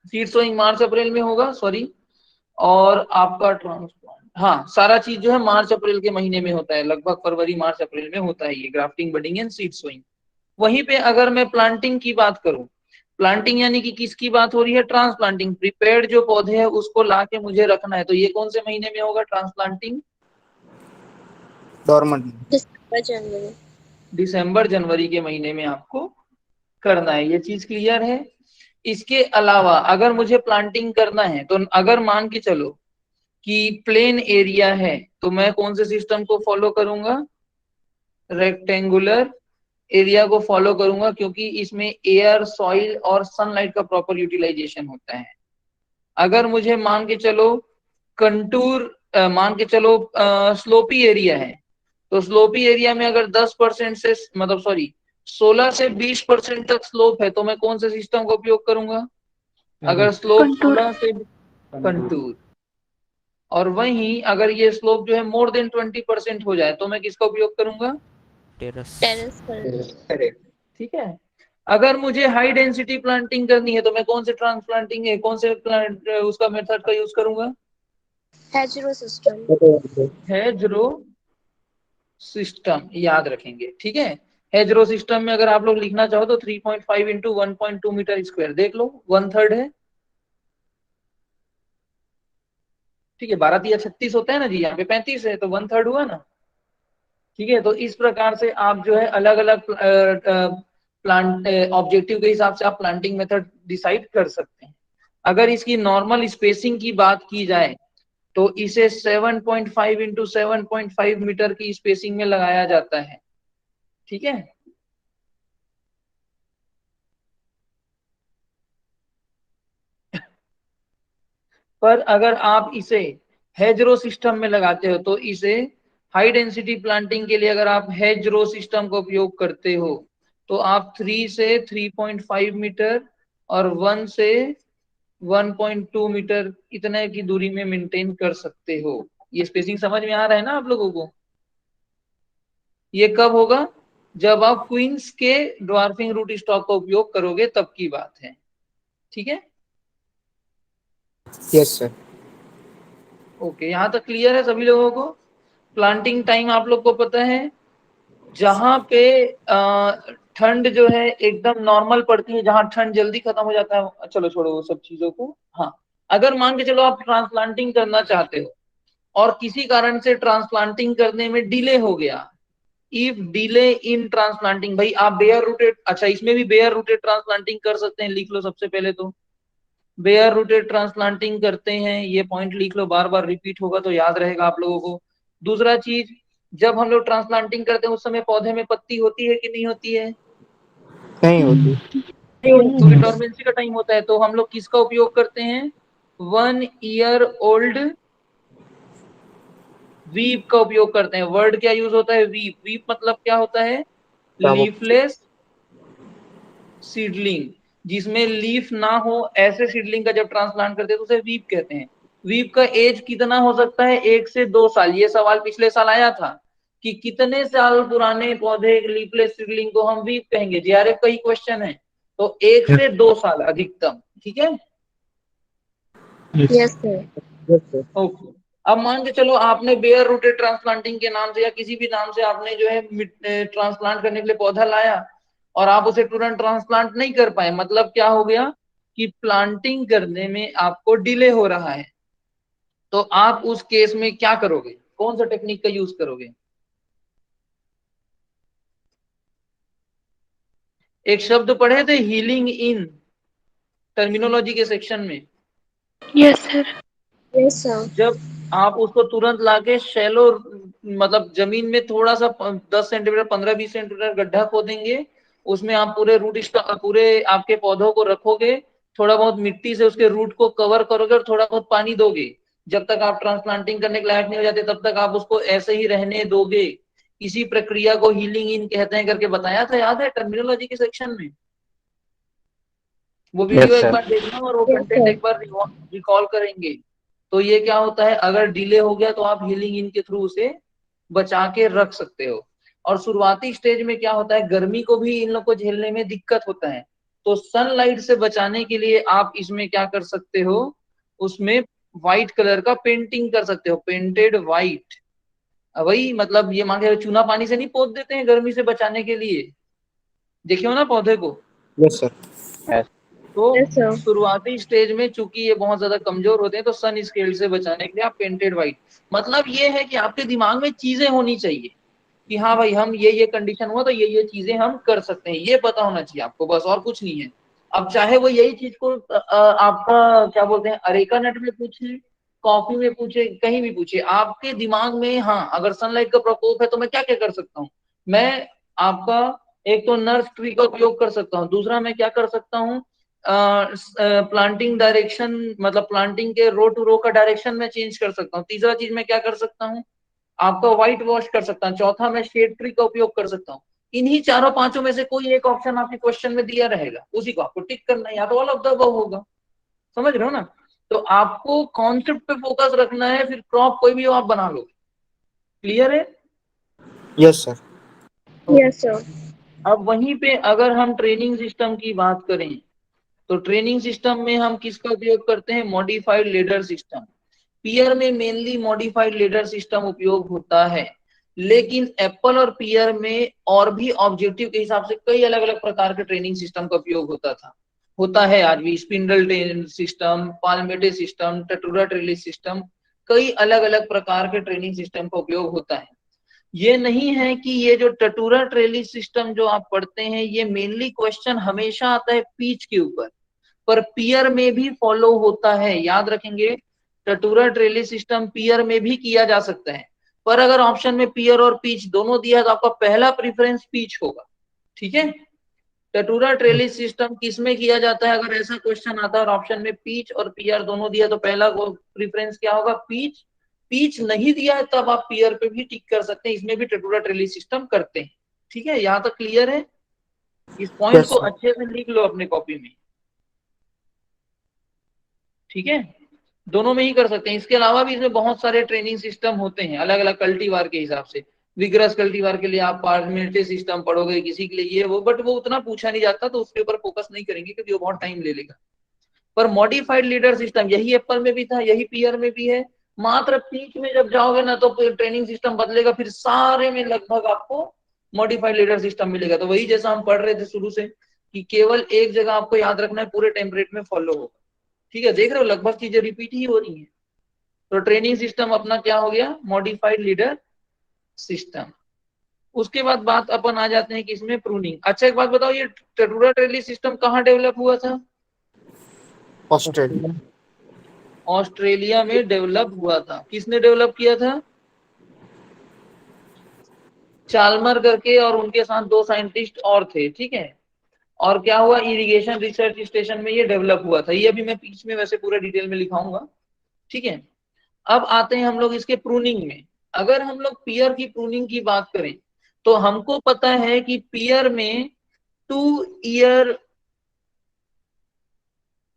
सीड सोइंग मार्च अप्रैल में होगा, सॉरी, और आपका ट्रांसप्लांट, हाँ सारा चीज जो है मार्च अप्रैल के महीने में होता है, लगभग फरवरी मार्च अप्रैल में होता है ये grafting budding and seed sowing. वहीं पे अगर मैं प्लांटिंग की बात करूं, प्लांटिंग यानी कि किसकी बात हो रही है, ट्रांसप्लांटिंग, प्रिपेयर्ड जो पौधे हैं उसको लाके मुझे रखना है, तो ये कौन से महीने में होगा ट्रांसप्लांटिंग, डॉर्मेंट। दिसंबर जनवरी। दिसंबर जनवरी के महीने में आपको करना है। ये चीज क्लियर है? इसके अलावा अगर मुझे प्लांटिंग करना है, तो अगर मान के चलो कि प्लेन एरिया है, तो मैं कौन से सिस्टम को फॉलो करूंगा, रेक्टेंगुलर एरिया को फॉलो करूंगा, क्योंकि इसमें एयर, सॉइल और सनलाइट का प्रॉपर यूटिलाइजेशन होता है। अगर मुझे मान के चलो कंटूर, मान के चलो स्लोपी एरिया है, तो स्लोपी एरिया में अगर 10% से, मतलब सॉरी 16 से 20% तक स्लोप है, तो मैं कौन से सिस्टम का उपयोग करूंगा, अगर स्लोप कंटूर। 16 से, कंटूर। और वहीं अगर ये स्लोप जो है मोर देन 20% हो जाए, तो मैं किसका उपयोग करूंगा, टेरेस पर। करेक्ट। ठीक है, अगर मुझे हाई डेंसिटी प्लांटिंग करनी है तो मैं कौन से ट्रांसप्लांटिंग है, कौन से प्लांट उसका मेथड का यूज करूंगा? Hedgerow system. हेजरो सिस्टम, याद रखेंगे, ठीक है। हेजरो सिस्टम में अगर आप लोग लिखना चाहो तो 3.5 इंटू 1.2 मीटर स्क्वायर, देख लो 1/3 है, ठीक है। 12 या 36 होता है ना जी, यहाँ पे 35 है तो 1/3 हुआ ना, ठीक है। तो इस प्रकार से आप जो है अलग अलग प्लांट ऑब्जेक्टिव के हिसाब से आप प्लांटिंग मेथड डिसाइड कर सकते हैं। अगर इसकी नॉर्मल स्पेसिंग की बात की जाए तो इसे 7.5 इंटू 7.5 मीटर की स्पेसिंग में लगाया जाता है, ठीक है। पर अगर आप इसे हेजरो सिस्टम में लगाते हो तो इसे हाई डेंसिटी प्लांटिंग के लिए अगर आप हेजरो सिस्टम का उपयोग करते हो तो आप 3 से 3.5 मीटर और 1 से 1.2 मीटर इतने की दूरी में मेंटेन कर सकते हो। ये स्पेसिंग समझ में आ रहा है ना आप लोगों को? ये कब होगा? जब आप क्वींस के ड्वार्फिंग रूट स्टॉक का उपयोग करोगे तब की बात है, ठीक है। Yes sir. ओके, यहां तक क्लियर है सभी लोगों को? प्लांटिंग टाइम आप लोग को पता है, जहां पे ठंड जो है एकदम नॉर्मल पड़ती है, जहां ठंड जल्दी खत्म हो जाता है, चलो छोड़ो वो सब चीजों को। हाँ, अगर मान के चलो आप ट्रांसप्लांटिंग करना चाहते हो और किसी कारण से ट्रांसप्लांटिंग करने में डिले हो गया, इफ डिले इन ट्रांसप्लांटिंग, भाई आप बेयर रूटेड, अच्छा इसमें भी बेयर रूटेड ट्रांसप्लांटिंग कर सकते हैं, लिख लो सबसे पहले तो बेयर रूटेड ट्रांसप्लांटिंग करते हैं, ये पॉइंट लिख लो, बार बार रिपीट होगा तो याद रहेगा आप लोगों को। दूसरा चीज, जब हम लोग ट्रांसप्लांटिंग करते हैं उस समय पौधे में पत्ती होती है कि नहीं होती है? नहीं होती। क्योंकि डोरमेंसी का टाइम होता है, तो हम लोग किसका उपयोग करते हैं? 1 ईयर ओल्ड वीप का उपयोग करते हैं। वर्ड क्या यूज होता है? वीप। वीप मतलब क्या होता है? लीफलेस सीडलिंग, जिसमें लीफ ना हो ऐसे सीडलिंग का जब ट्रांसप्लांट करते हैं तो उसे वीप कहते हैं। वीप का एज कितना हो सकता है? 1 से 2 साल। ये सवाल पिछले साल आया था कि कितने साल पुराने पौधे लीफलेस सीडलिंग को हम वीप कहेंगे। जीआरएफ का ही क्वेश्चन है, तो 1 से 2 साल अधिकतम, ठीक है। Yes, sir. Yes sir. Okay, अब मान के चलो आपने बेयर रूटेड ट्रांसप्लांटिंग के नाम से या किसी भी नाम से आपने जो है ट्रांसप्लांट करने के लिए पौधा लाया और आप उसे तुरंत ट्रांसप्लांट नहीं कर पाए, मतलब क्या हो गया कि प्लांटिंग करने में आपको डिले हो रहा है। तो आप उस केस में क्या करोगे? कौन सा टेक्निक का यूज करोगे? एक शब्द पढ़े थे हीलिंग इन, टर्मिनोलॉजी के सेक्शन में। Yes sir. Yes, sir. जब आप उसको तुरंत लाके शैलो, मतलब जमीन में थोड़ा सा 10 सेंटीमीटर 15-20 सेंटीमीटर गड्ढा खोदेंगे, उसमें आप पूरे पूरे आपके पौधों को रखोगे, थोड़ा बहुत मिट्टी से उसके रूट को कवर करोगे और थोड़ा बहुत पानी दोगे। जब तक आप ट्रांसप्लांटिंग करने के लायक नहीं हो जाते तब तक आप उसको ऐसे ही रहने दोगे। इसी प्रक्रिया को हीलिंग इन कहते हैं करके बताया था, याद है टर्मिनोलॉजी के सेक्शन में? वो वीडियो यस एक सर। बार देखना और वो Yes, कंटेंट sir. एक बार रिकॉल करेंगे। तो ये क्या होता है, अगर डिले हो गया तो आप हीलिंग इन के थ्रू उसे बचा के रख सकते हो। और शुरुआती स्टेज में क्या होता है, गर्मी को भी इन लोग को झेलने में दिक्कत होता है, तो सनलाइट से बचाने के लिए आप इसमें क्या कर सकते हो, उसमें व्हाइट कलर का पेंटिंग कर सकते हो, पेंटेड व्हाइट। वही मतलब ये मान के चूना पानी से नहीं पोत देते हैं गर्मी से बचाने के लिए, देखे हो ना पौधे को? Yes sir. तो Yes, sir. शुरुआती स्टेज में चूंकि ये बहुत ज्यादा कमजोर होते हैं तो सन स्केल से बचाने के लिए आप पेंटेड व्हाइट, मतलब ये है कि आपके दिमाग में चीजें होनी चाहिए कि हाँ भाई हम ये कंडीशन हुआ तो ये चीजें हम कर सकते हैं, ये पता होना चाहिए आपको, बस और कुछ नहीं है। अब चाहे वो यही चीज को आपका क्या बोलते हैं अरेका नट में पूछे, कॉफी में पूछे, कहीं भी पूछे, आपके दिमाग में हाँ अगर सनलाइट का प्रकोप है तो मैं क्या क्या कर सकता हूँ, मैं आपका एक तो नर्स ट्री का उपयोग कर सकता हूँ, दूसरा मैं क्या कर सकता हूँ, प्लांटिंग डायरेक्शन, मतलब प्लांटिंग के रो टू रो का डायरेक्शन में चेंज कर सकता हूँ, तीसरा चीज मैं क्या कर सकता हूँ, आपका व्हाइट वॉश कर सकता हूँ, चौथा मैं शेड ट्री का उपयोग कर सकता हूँ। इन्हीं चारों पांचों में से कोई एक ऑप्शन आपके क्वेश्चन में दिया रहेगा, उसी को आपको टिक करना है, या तो ऑल ऑफ द अबव होगा। समझ रहे हो ना? तो आपको कॉन्सेप्ट पे फोकस रखना है, फिर क्रॉप कोई भी हो आप बना लो। क्लियर है? Yes sir. Yes, sir. अब वहीं पे अगर हम ट्रेनिंग सिस्टम की बात करें तो ट्रेनिंग सिस्टम में हम किसका उपयोग करते हैं? Modified ladder system. पीयर में मेनली मॉडिफाइड लेडर सिस्टम उपयोग होता है, लेकिन एप्पल और पीयर में और भी ऑब्जेक्टिव के हिसाब से कई अलग अलग प्रकार के ट्रेनिंग सिस्टम का उपयोग होता है आज भी। Spindle train system, palmette system, Tatura trellis system, कई अलग अलग प्रकार के ट्रेनिंग सिस्टम का उपयोग होता है। ये नहीं है कि ये जो टटूरा ट्रेलिस सिस्टम जो आप पढ़ते हैं ये मेनली क्वेश्चन हमेशा आता है पिच के ऊपर, पर पियर में भी फॉलो होता है, याद रखेंगे। टटूरा ट्रेलिस सिस्टम पियर में भी किया जा सकता है, पर अगर ऑप्शन में पियर और पिच दोनों दिया है तो आपका पहला प्रेफरेंस पिच होगा, ठीक है। टटूरा ट्रेलिस सिस्टम किस में किया जाता है? अगर ऐसा क्वेश्चन आता है और ऑप्शन में पिच और पियर दोनों दिया तो पहला प्रेफरेंस क्या होगा? पिच। पिच नहीं दिया है तब आप पियर पे भी टिक कर सकते हैं, इसमें भी टटूरा ट्रेलिस सिस्टम करते हैं, ठीक है। यहाँ तक क्लियर है? इस पॉइंट यस को सर। अच्छे से लिख लो अपने कॉपी में, ठीक है। दोनों में ही कर सकते हैं। इसके अलावा भी इसमें बहुत सारे ट्रेनिंग सिस्टम होते हैं अलग अलग कल्टीवार के हिसाब से। विग्रस कल्टीवार के लिए आप पार्मेंटे सिस्टम पढ़ोगे, किसी के लिए ये वो, बट वो उतना पूछा नहीं जाता तो उसके ऊपर फोकस नहीं करेंगे क्योंकि वो बहुत टाइम ले लेगा। पर मॉडिफाइड लीडर सिस्टम यही एप्पल में भी था, यही पीयर में भी है, मात्र पीच में जब जाओगे ना तो ट्रेनिंग सिस्टम बदलेगा, फिर सारे में लगभग आपको मॉडिफाइड लीडर सिस्टम मिलेगा। तो वही जैसा हम पढ़ रहे थे शुरू से कि केवल एक जगह आपको याद रखना है, पूरे टेम्पलेट में फॉलो होगा, ठीक है। देख रहे हो लगभग चीजें रिपीट ही हो रही है। तो ट्रेनिंग सिस्टम अपना क्या हो गया? Modified leader system. उसके बाद बात अपन आ जाते हैं कि इसमें प्रूनिंग। अच्छा एक बात बताओ, ये टटूरा ट्रेलिस सिस्टम कहाँ डेवलप हुआ था? ऑस्ट्रेलिया। ऑस्ट्रेलिया में डेवलप हुआ था। किसने डेवलप किया था? चाल्मर करके, और उनके साथ दो साइंटिस्ट और थे, ठीक है। और क्या हुआ? इरिगेशन रिसर्च स्टेशन में ये डेवलप हुआ था। ये भी मैं बीच में वैसे पूरा डिटेल में लिखाऊंगा, ठीक है। अब आते हैं हम लोग इसके प्रूनिंग में। अगर हम लोग पियर की प्रूनिंग की बात करें तो हमको पता है कि पियर में 2 ईयर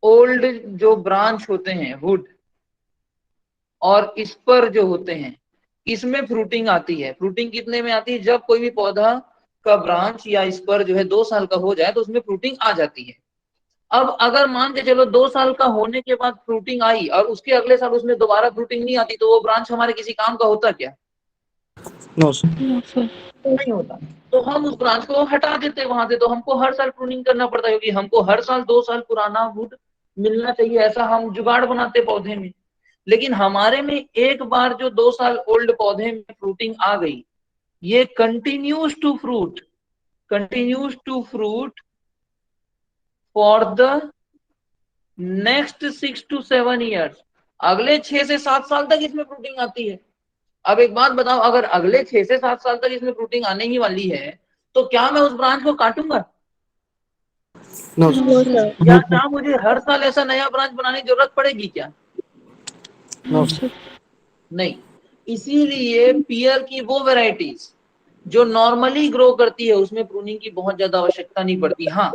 ओल्ड जो ब्रांच होते हैं, वुड और स्पर जो होते हैं, इसमें फ्रूटिंग आती है। फ्रूटिंग कितने में आती है? जब कोई भी पौधा का ब्रांच या स्पर जो है 2 साल का हो जाए तो उसमें फ्रूटिंग आ जाती है। अब अगर मान के चलो 2 साल का होने के बाद फ्रूटिंग आई और उसके अगले साल उसमें दोबारा फ्रूटिंग नहीं आती, तो वो ब्रांच हमारे किसी काम का होता क्या? No sir. No sir. नहीं होता। तो हम उस ब्रांच को हटा देते वहां से। तो हमको हर साल प्रूनिंग करना पड़ता है, क्योंकि हमको हर साल 2 साल पुराना वुड मिलना चाहिए, ऐसा हम जुगाड़ बनाते पौधे में। लेकिन हमारे में एक बार जो 2 साल ओल्ड पौधे में फ्रूटिंग आ गई, ये continues to fruit for the next 6 to 7 years। अगले 6 से 7 साल तक इसमें फ्रूटिंग आती है। अब एक बात बताओ, अगर अगले 6 से 7 साल तक इसमें फ्रूटिंग आने ही वाली है तो क्या मैं उस ब्रांच को काटूंगा? No No, sir. sir. या क्या मुझे हर साल ऐसा नया ब्रांच बनाने की जरूरत पड़ेगी क्या? No no sir. सर। नहीं। इसीलिए पियर की वो वैरायटीज जो नॉर्मली ग्रो करती है उसमें प्रूनिंग की बहुत ज्यादा आवश्यकता नहीं पड़ती। हाँ,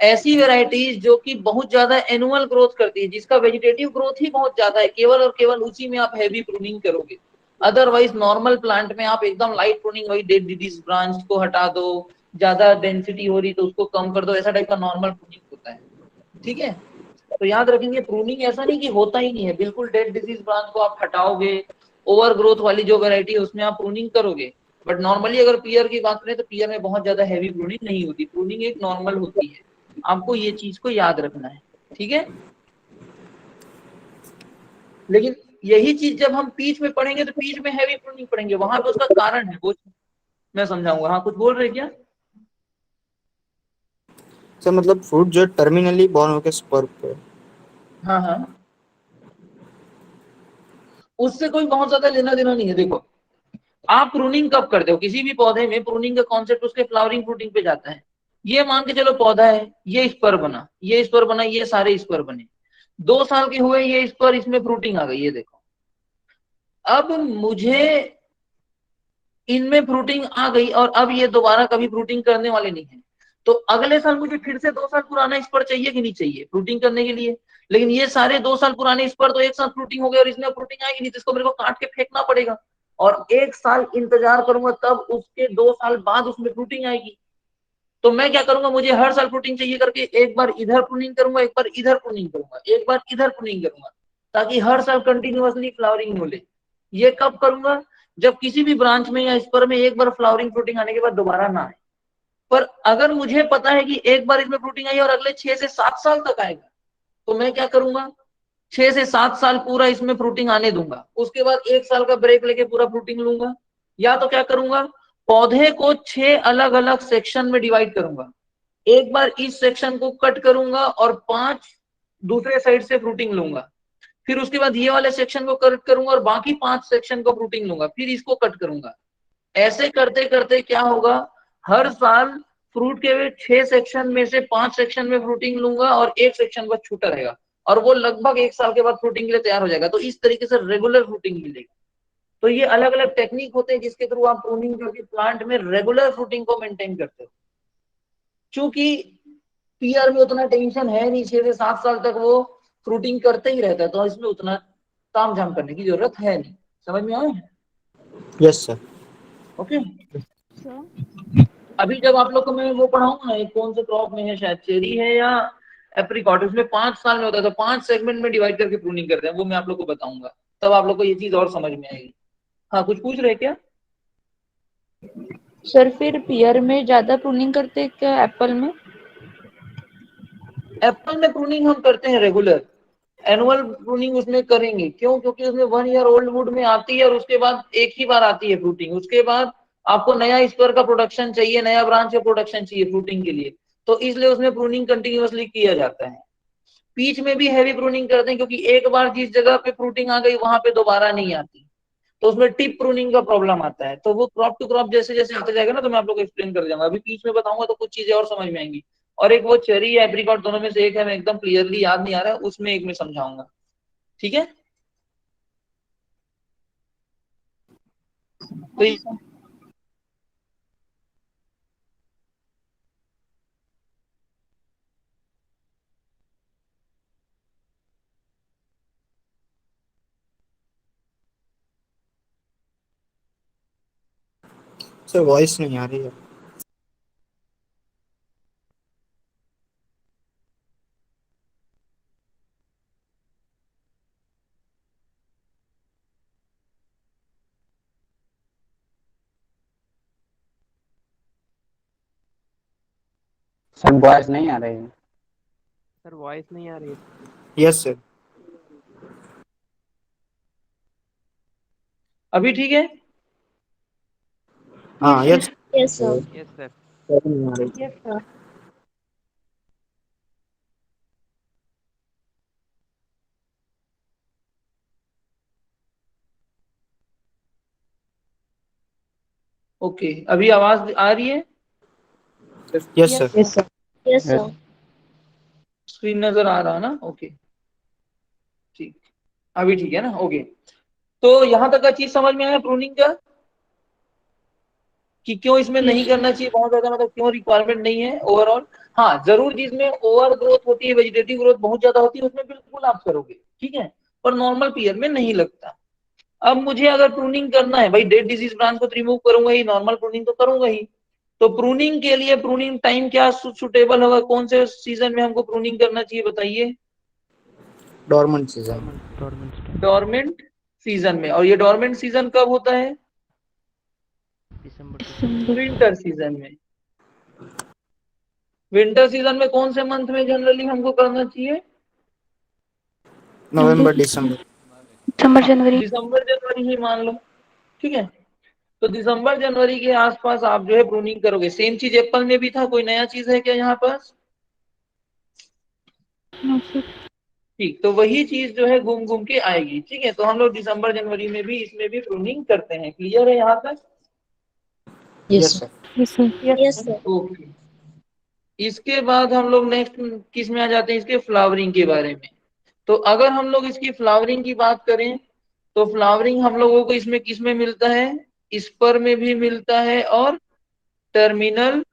ऐसी वैरायटीज जो कि बहुत ज्यादा एनुअल ग्रोथ करती है, जिसका वेजिटेटिव ग्रोथ ही बहुत ज्यादा है, केवल और केवल उसी में आप हैवी प्रूनिंग करोगे। अदरवाइज नॉर्मल प्लांट में आप एकदम लाइट प्रूनिंग, वही डेड डिजीज ब्रांच को हटा दो, ज्यादा डेंसिटी हो रही तो उसको कम कर दो, ऐसा टाइप का नॉर्मल प्रूनिंग होता है, ठीक है। तो याद रखेंगे प्रूनिंग ऐसा नहीं कि होता ही नहीं है, बिल्कुल डेड डिजीज ब्रांच को आप हटाओगे, ओवर ग्रोथ वाली जो वैरायटी है उसमें आप प्रूनिंग करोगे। बट नॉर्मली अगर पियर की बात करें तो पियर में बहुत ज्यादा हैवी प्रूनिंग नहीं होती, प्रूनिंग एक नॉर्मल होती है। आपको ये चीज को याद रखना है, ठीक है। लेकिन यही चीज जब हम पीच में पढ़ेंगे तो पीच में हैवी प्रूनिंग पढ़ेंगे, वहां पे उसका कारण है वो मैं समझाऊंगा। हाँ कुछ बोल रहे क्या? सर मतलब फ्रूट जो टर्मिनली बॉर्न होकर स्पर पे। हाँ हाँ, उससे कोई बहुत ज्यादा लेना देना नहीं है। देखो, आप प्रूनिंग कब करते हो किसी भी पौधे में? प्रूनिंग का कॉन्सेप्ट उसके फ्लावरिंग फ्रूटिंग पे जाता है। ये मान के चलो पौधा है, ये स्पर बना, ये स्पर बना, ये सारे स्पर बने, 2 साल के हुए ये स्पर, इसमें फ्रूटिंग आ गई, ये देखो। अब मुझे इनमें फ्रूटिंग आ गई और अब ये दोबारा कभी फ्रूटिंग करने वाले नहीं है, तो अगले साल मुझे फिर से 2 साल पुराना स्पर चाहिए कि नहीं चाहिए फ्रूटिंग करने के लिए? लेकिन ये सारे 2 साल पुराने स्पर तो एक साथ फ्रूटिंग हो गए और इसमें फ्रूटिंग आएगी नहीं, तो इसको मेरे को काट के फेंकना पड़ेगा और 1 साल इंतजार करूंगा, तब उसके 2 साल बाद उसमें फ्रूटिंग आएगी। तो मैं क्या करूंगा, मुझे हर साल प्रूनिंग चाहिए करके एक बार इधर प्रूनिंग करूंगा, एक बार इधर प्रूनिंग करूंगा, एक बार इधर प्रूनिंग करूंगा, ताकि हर साल कंटिन्यूअसली फ्लावरिंग मिले। ये कब करूंगा, जब किसी भी ब्रांच में या स्पर में एक बार फ्लावरिंग फ्रूटिंग आने के बाद दोबारा ना आए। पर अगर मुझे पता है कि एक बार इसमें फ्रूटिंग आई और अगले 6 से 7 साल तक आएगा, तो मैं क्या करूंगा, 6 से 7 साल पूरा इसमें फ्रूटिंग आने दूंगा, उसके बाद 1 साल का ब्रेक लेके पूरा फ्रूटिंग लूंगा। या तो क्या करूंगा, पौधे को 6 अलग अलग सेक्शन में डिवाइड करूंगा, एक बार इस सेक्शन को कट करूंगा और 5 दूसरे साइड से फ्रूटिंग लूंगा, फिर उसके बाद ये वाले सेक्शन को कट करूंगा और बाकी 5 सेक्शन को फ्रूटिंग लूंगा, फिर इसको कट करूंगा। ऐसे करते करते क्या होगा, हर साल फ्रूट के 6 सेक्शन में से 5 सेक्शन में फ्रूटिंग लूंगा और एक सेक्शन बस छूटा रहेगा, और वो लगभग 1 साल के बाद फ्रूटिंग के लिए तैयार हो जाएगा। तो इस तरीके से रेगुलर फ्रूटिंग मिलेगी। तो ये अलग अलग टेक्निक होते हैं जिसके थ्रू आप प्रूनिंग करके प्लांट में रेगुलर फ्रूटिंग को मेंटेन करते हो। चूंकि पीआर में उतना टेंशन है नहीं, 6 से 7 साल तक वो फ्रूटिंग करते ही रहता है, तो इसमें उतना तामझाम करने की जरूरत है नहीं। समझ में आया? Yes sir. ओके। अभी जब आप लोग को मैं वो पढ़ाऊंगा ना, कौन से क्रॉप में है, शायद चेरी है या एप्रिकॉट, उसमें 5 साल में होता है, तो 5 सेगमेंट में डिवाइड करके प्रूनिंग करते हैं, वो मैं आप लोग को बताऊंगा, तब आप लोग को ये चीज और समझ में आएगी। हाँ, कुछ पूछ रहे क्या? सर फिर पीयर में ज्यादा प्रूनिंग करते हैं क्या एप्पल में? एप्पल में प्रूनिंग हम करते हैं रेगुलर, एनुअल प्रूनिंग उसमें करेंगे, क्यों? क्योंकि उसमें 1 ईयर ओल्ड वुड में आती है और उसके बाद एक ही बार आती है फ्रूटिंग, उसके बाद आपको नया स्पर का प्रोडक्शन चाहिए, नया ब्रांच का प्रोडक्शन चाहिए फ्रूटिंग के लिए, तो इसलिए उसमें प्रूनिंग कंटिन्यूअसली किया जाता है। पीच में भी हैवी प्रूनिंग करते हैं, क्योंकि एक बार जिस जगह पे फ्रूटिंग आ गई वहां पे दोबारा नहीं आती, तो उसमें टिप प्रूनिंग का प्रॉब्लम आता है। तो वो क्रॉप टू क्रॉप जैसे जैसे आता जाएगा ना, तो मैं आप लोग को एक्सप्लेन कर जाऊंगा। अभी पीच में बताऊंगा तो कुछ चीजें और समझ में आएंगी। और एक वो चेरी या एप्रिकॉट, दोनों में से एक है, मैं एकदम क्लियरली याद नहीं आ रहा है, उसमें एक में समझाऊंगा। ठीक है? तो सर वॉइस नहीं आ रही है। सर वॉइस नहीं आ रही है। सर वॉइस नहीं आ रही है। Yes sir. अभी ठीक है? हाँ yes. Yes, sir. Yes sir. नहीं आ रही। Yes sir. ओके, अभी आवाज आ रही है? Yes sir. Yes sir. Yes, sir. Screen नजर आ रहा ना? ओके, ठीक, अभी ठीक है ना? ओके, तो यहां तक का चीज समझ में आया प्रूनिंग का, कि क्यों इसमें नहीं करना चाहिए बहुत ज्यादा, मतलब क्यों रिक्वायरमेंट नहीं है ओवरऑल। हाँ, जरूर जिसमें ओवर ग्रोथ होती है, वेजिटेटिव ग्रोथ बहुत ज्यादा होती है, उसमें बिल्कुल आप करोगे, ठीक है, पर नॉर्मल पीयर में नहीं लगता। अब मुझे अगर प्रूनिंग करना है भाई, डेड डिजीज ब्रांच को रिमूव करूंगा ही, नॉर्मल प्रूनिंग तो करूंगा ही, तो प्रूनिंग के लिए प्रूनिंग टाइम क्या सुटेबल होगा, कौन से सीजन में हमको प्रूनिंग करना चाहिए बताइए? Dormant season. डोरमेंट सीजन में। और ये डोरमेंट सीजन कब होता है? विंटर सीजन में। विंटर सीजन में कौन से मंथ में जनरली हमको करना चाहिए? नवंबर दिसंबर। दिसंबर जनवरी। दिसंबर जनवरी ही मान लो, ठीक है। तो दिसंबर जनवरी के आसपास आप जो है प्रूनिंग करोगे। सेम चीज एप्पल में भी था, कोई नया चीज है क्या यहाँ पास? ठीक, तो वही चीज जो है घूम घूम के आएगी, ठीक है। तो हम लोग दिसंबर जनवरी में भी इसमें भी प्रूनिंग करते हैं। क्लियर है यहाँ तक? Yes sir. Yes, sir. Okay, इसके बाद हम लोग नेक्स्ट किस में आ जाते हैं, इसके फ्लावरिंग के बारे में। तो अगर हम लोग इसकी फ्लावरिंग की बात करें, तो फ्लावरिंग हम लोगों को इसमें किस में मिलता है? स्पर में भी मिलता है और टर्मिनल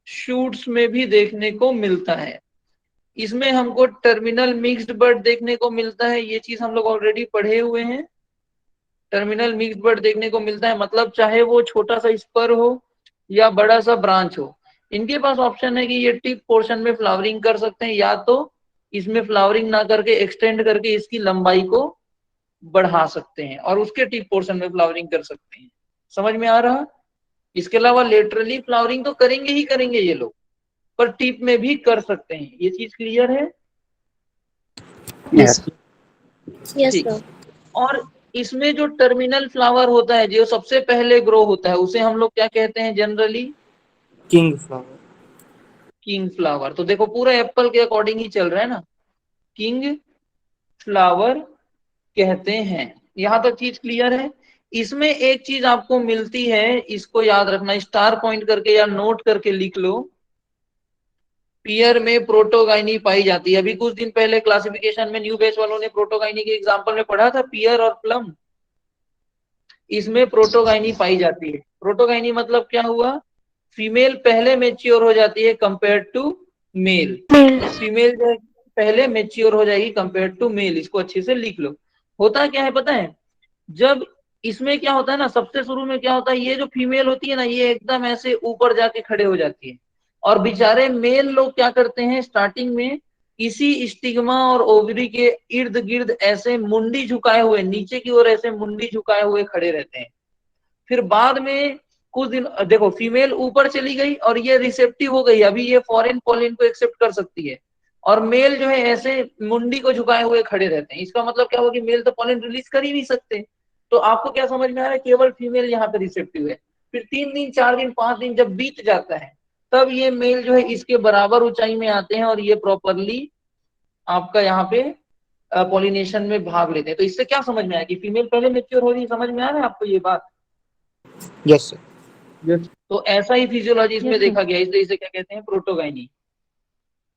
शूट्स में भी देखने को मिलता है। इसमें हमको टर्मिनल मिक्स्ड बड देखने को मिलता है, ये चीज हम लोग ऑलरेडी पढ़े हुए हैं। टर्मिनल मिक्स्ड बड देखने को मिलता है, मतलब चाहे वो छोटा सा स्पर हो या बड़ा सा ब्रांच हो, इनके पास ऑप्शन है कि ये टिप पोर्शन में फ्लावरिंग कर सकते हैं, या तो इसमें फ्लावरिंग ना करके एक्सटेंड करके इसकी लंबाई को बढ़ा सकते हैं और उसके टिप पोर्शन में फ्लावरिंग कर सकते हैं। समझ में आ रहा? इसके अलावा लेटरली फ्लावरिंग तो करेंगे ही करेंगे ये लोग, पर टिप में भी कर सकते हैं। ये चीज क्लियर है? यस Yes, ठीक। sir. और इसमें जो टर्मिनल फ्लावर होता है, जो सबसे पहले ग्रो होता है, उसे हम लोग क्या कहते हैं generally? King flower. King flower. तो देखो पूरा एप्पल के अकॉर्डिंग ही चल रहा है ना, किंग फ्लावर कहते हैं। यहां तक चीज क्लियर है? इसमें एक चीज आपको मिलती है, इसको याद रखना, स्टार पॉइंट करके या नोट करके लिख लो। पियर में प्रोटोगाइनी पाई जाती है। अभी कुछ दिन पहले क्लासिफिकेशन में न्यू बैच वालों ने प्रोटोगाइनी के एग्जांपल में पढ़ा था, पियर और प्लम। इसमें प्रोटोगाइनी पाई जाती है। प्रोटोगाइनी मतलब क्या हुआ? फीमेल पहले मेच्योर हो जाती है compare to male. Male. Female जो है पहले मेच्योर हो जाएगी कंपेयर टू मेल। इसको अच्छे से लिख लो। होता क्या है पता है? जब इसमें क्या होता है ना, सबसे शुरू में क्या होता है, ये जो फीमेल होती है ना, ये एकदम ऐसे ऊपर जाके खड़े हो जाती है, और बेचारे मेल लोग क्या करते हैं स्टार्टिंग में, इसी स्टिग्मा और ओवरी के इर्द गिर्द ऐसे मुंडी झुकाए हुए, नीचे की ओर ऐसे मुंडी झुकाए हुए खड़े रहते हैं। फिर बाद में कुछ दिन देखो, फीमेल ऊपर चली गई और ये रिसेप्टिव हो गई, अभी ये फॉरेन पॉलिन को एक्सेप्ट कर सकती है, और मेल जो है ऐसे मुंडी को झुकाए हुए खड़े रहते हैं। इसका मतलब क्या हुआ कि मेल तो पॉलिन रिलीज कर ही नहीं सकते। तो आपको क्या समझ में आ रहा है? केवल फीमेल यहाँ पे रिसेप्टिव है। फिर 3 दिन 4 दिन 5 दिन जब बीत जाता है, तब ये मेल जो है इसके बराबर ऊंचाई में आते हैं और ये प्रॉपरली आपका यहाँ पे पॉलिनेशन में भाग लेते हैं। तो इससे क्या समझ में आया कि फीमेल पहले मेच्योर हो रही है? समझ में आ रहा है आपको ये बात? Yes sir. तो ऐसा ही फिजियोलॉजी इसमें Yes, sir. देखा गया, इसलिए इसे क्या कहते हैं? प्रोटोगाइनी।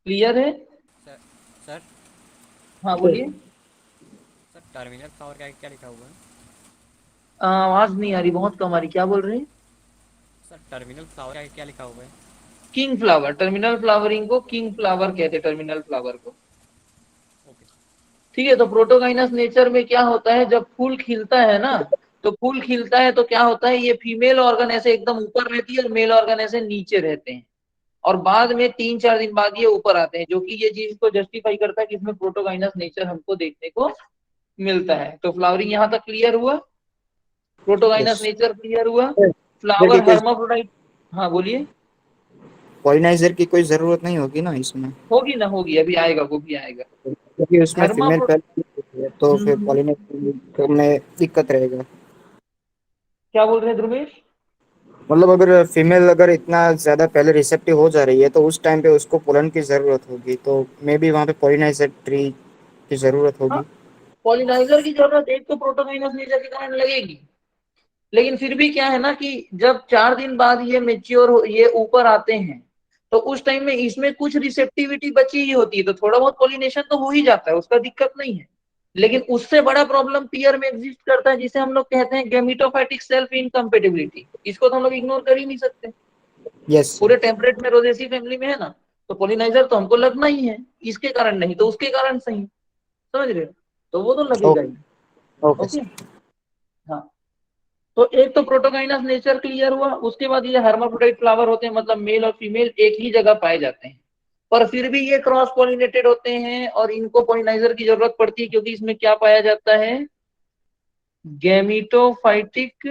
क्लियर है? सर सर हाँ बोलिए। सर टर्मिनल फ्लावर का क्या लिखा हुआ है? आवाज नहीं आ रही, बहुत कम आ रही। क्या बोल रहे हैं? सर टर्मिनल फ्लावर का क्या लिखा हुआ है? King flower. टर्मिनल फ्लावरिंग को किंग फ्लावर कहते हैं, टर्मिनल फ्लावर को। ओके। ठीक है। तो प्रोटोगाइनस नेचर में क्या होता है, जब फूल खिलता है ना, तो फूल खिलता है तो क्या होता है, ये फीमेल ऑर्गन ऐसे एकदम ऊपर रहती है और मेल ऑर्गन ऐसे नीचे रहते हैं, और बाद में 3-4 दिन बाद ये ऊपर आते हैं, जो कि ये चीज को जस्टिफाई करता है कि इसमें प्रोटोगाइनस नेचर हमको देखने को मिलता है। तो फ्लावरिंग यहाँ तक क्लियर हुआ? प्रोटोगाइनस यस नेचर क्लियर हुआ? सर की फ्लावर कोई हर्माफ्रोडाइट। हाँ बोलिए। पॉलिनाइजर की कोई जरूरत नहीं होगी ना इसमें, होगी ना, होगी, अभी आएगा, वो भी आएगा। क्योंकि उसमें फीमेल हर्माफ्रो पहले होती है, तो फिर पॉलिनाइजर में दिक्कत रहेगा। क्या बोल रहे हैं ध्रुवेश? मतलब अगर फीमेल अगर इतना ज्यादा पहले रिसेप्टिव हो जा रही है तो उस टाइम पे उसको पोलन की जरूरत होगी, तो मे बी वहाँ पे पॉलिनाइजर ट्री की जरूरत हाँ, होगी। पॉलिनाइजर की जरूरत एक तो प्रोटोगाइनस नेचर के कारण लगेगी, लेकिन फिर भी क्या है ना कि जब 4 दिन बाद ये मेच्योर हो, ये ऊपर आते हैं, तो उस टाइम में इसमें कुछ रिसेप्टिविटी बची ही होती है, तो थोड़ा बहुत पॉलिनेशन तो हो ही जाता है, उसका दिक्कत नहीं है। लेकिन उससे बड़ा प्रॉब्लम पियर में एग्जिस्ट करता है, जिसे हम लोग कहते हैं गेमिटोफाइटिक सेल्फ इनकम्पेटिबिलिटी। इसको तो हम लोग इग्नोर कर ही नहीं सकते। यस पूरे टेम्परेट में रोजेसी फैमिली में है ना, तो पॉलिनाइजर तो हमको लगना ही है, इसके कारण नहीं तो उसके कारण सही। समझ रहे हो? तो वो तो लगेगा ही। Okay okay. सर। हाँ। तो एक तो प्रोटोगाइनस नेचर क्लियर हुआ। उसके बाद ये हर्माफ्रोडाइट फ्लावर होते हैं, मतलब मेल और फीमेल एक ही जगह पाए जाते हैं, पर फिर भी ये क्रॉस पॉलिनेटेड होते हैं और इनको पॉलिनाइजर की जरूरत पड़ती है, क्योंकि इसमें क्या पाया जाता है? गैमिटोफाइटिक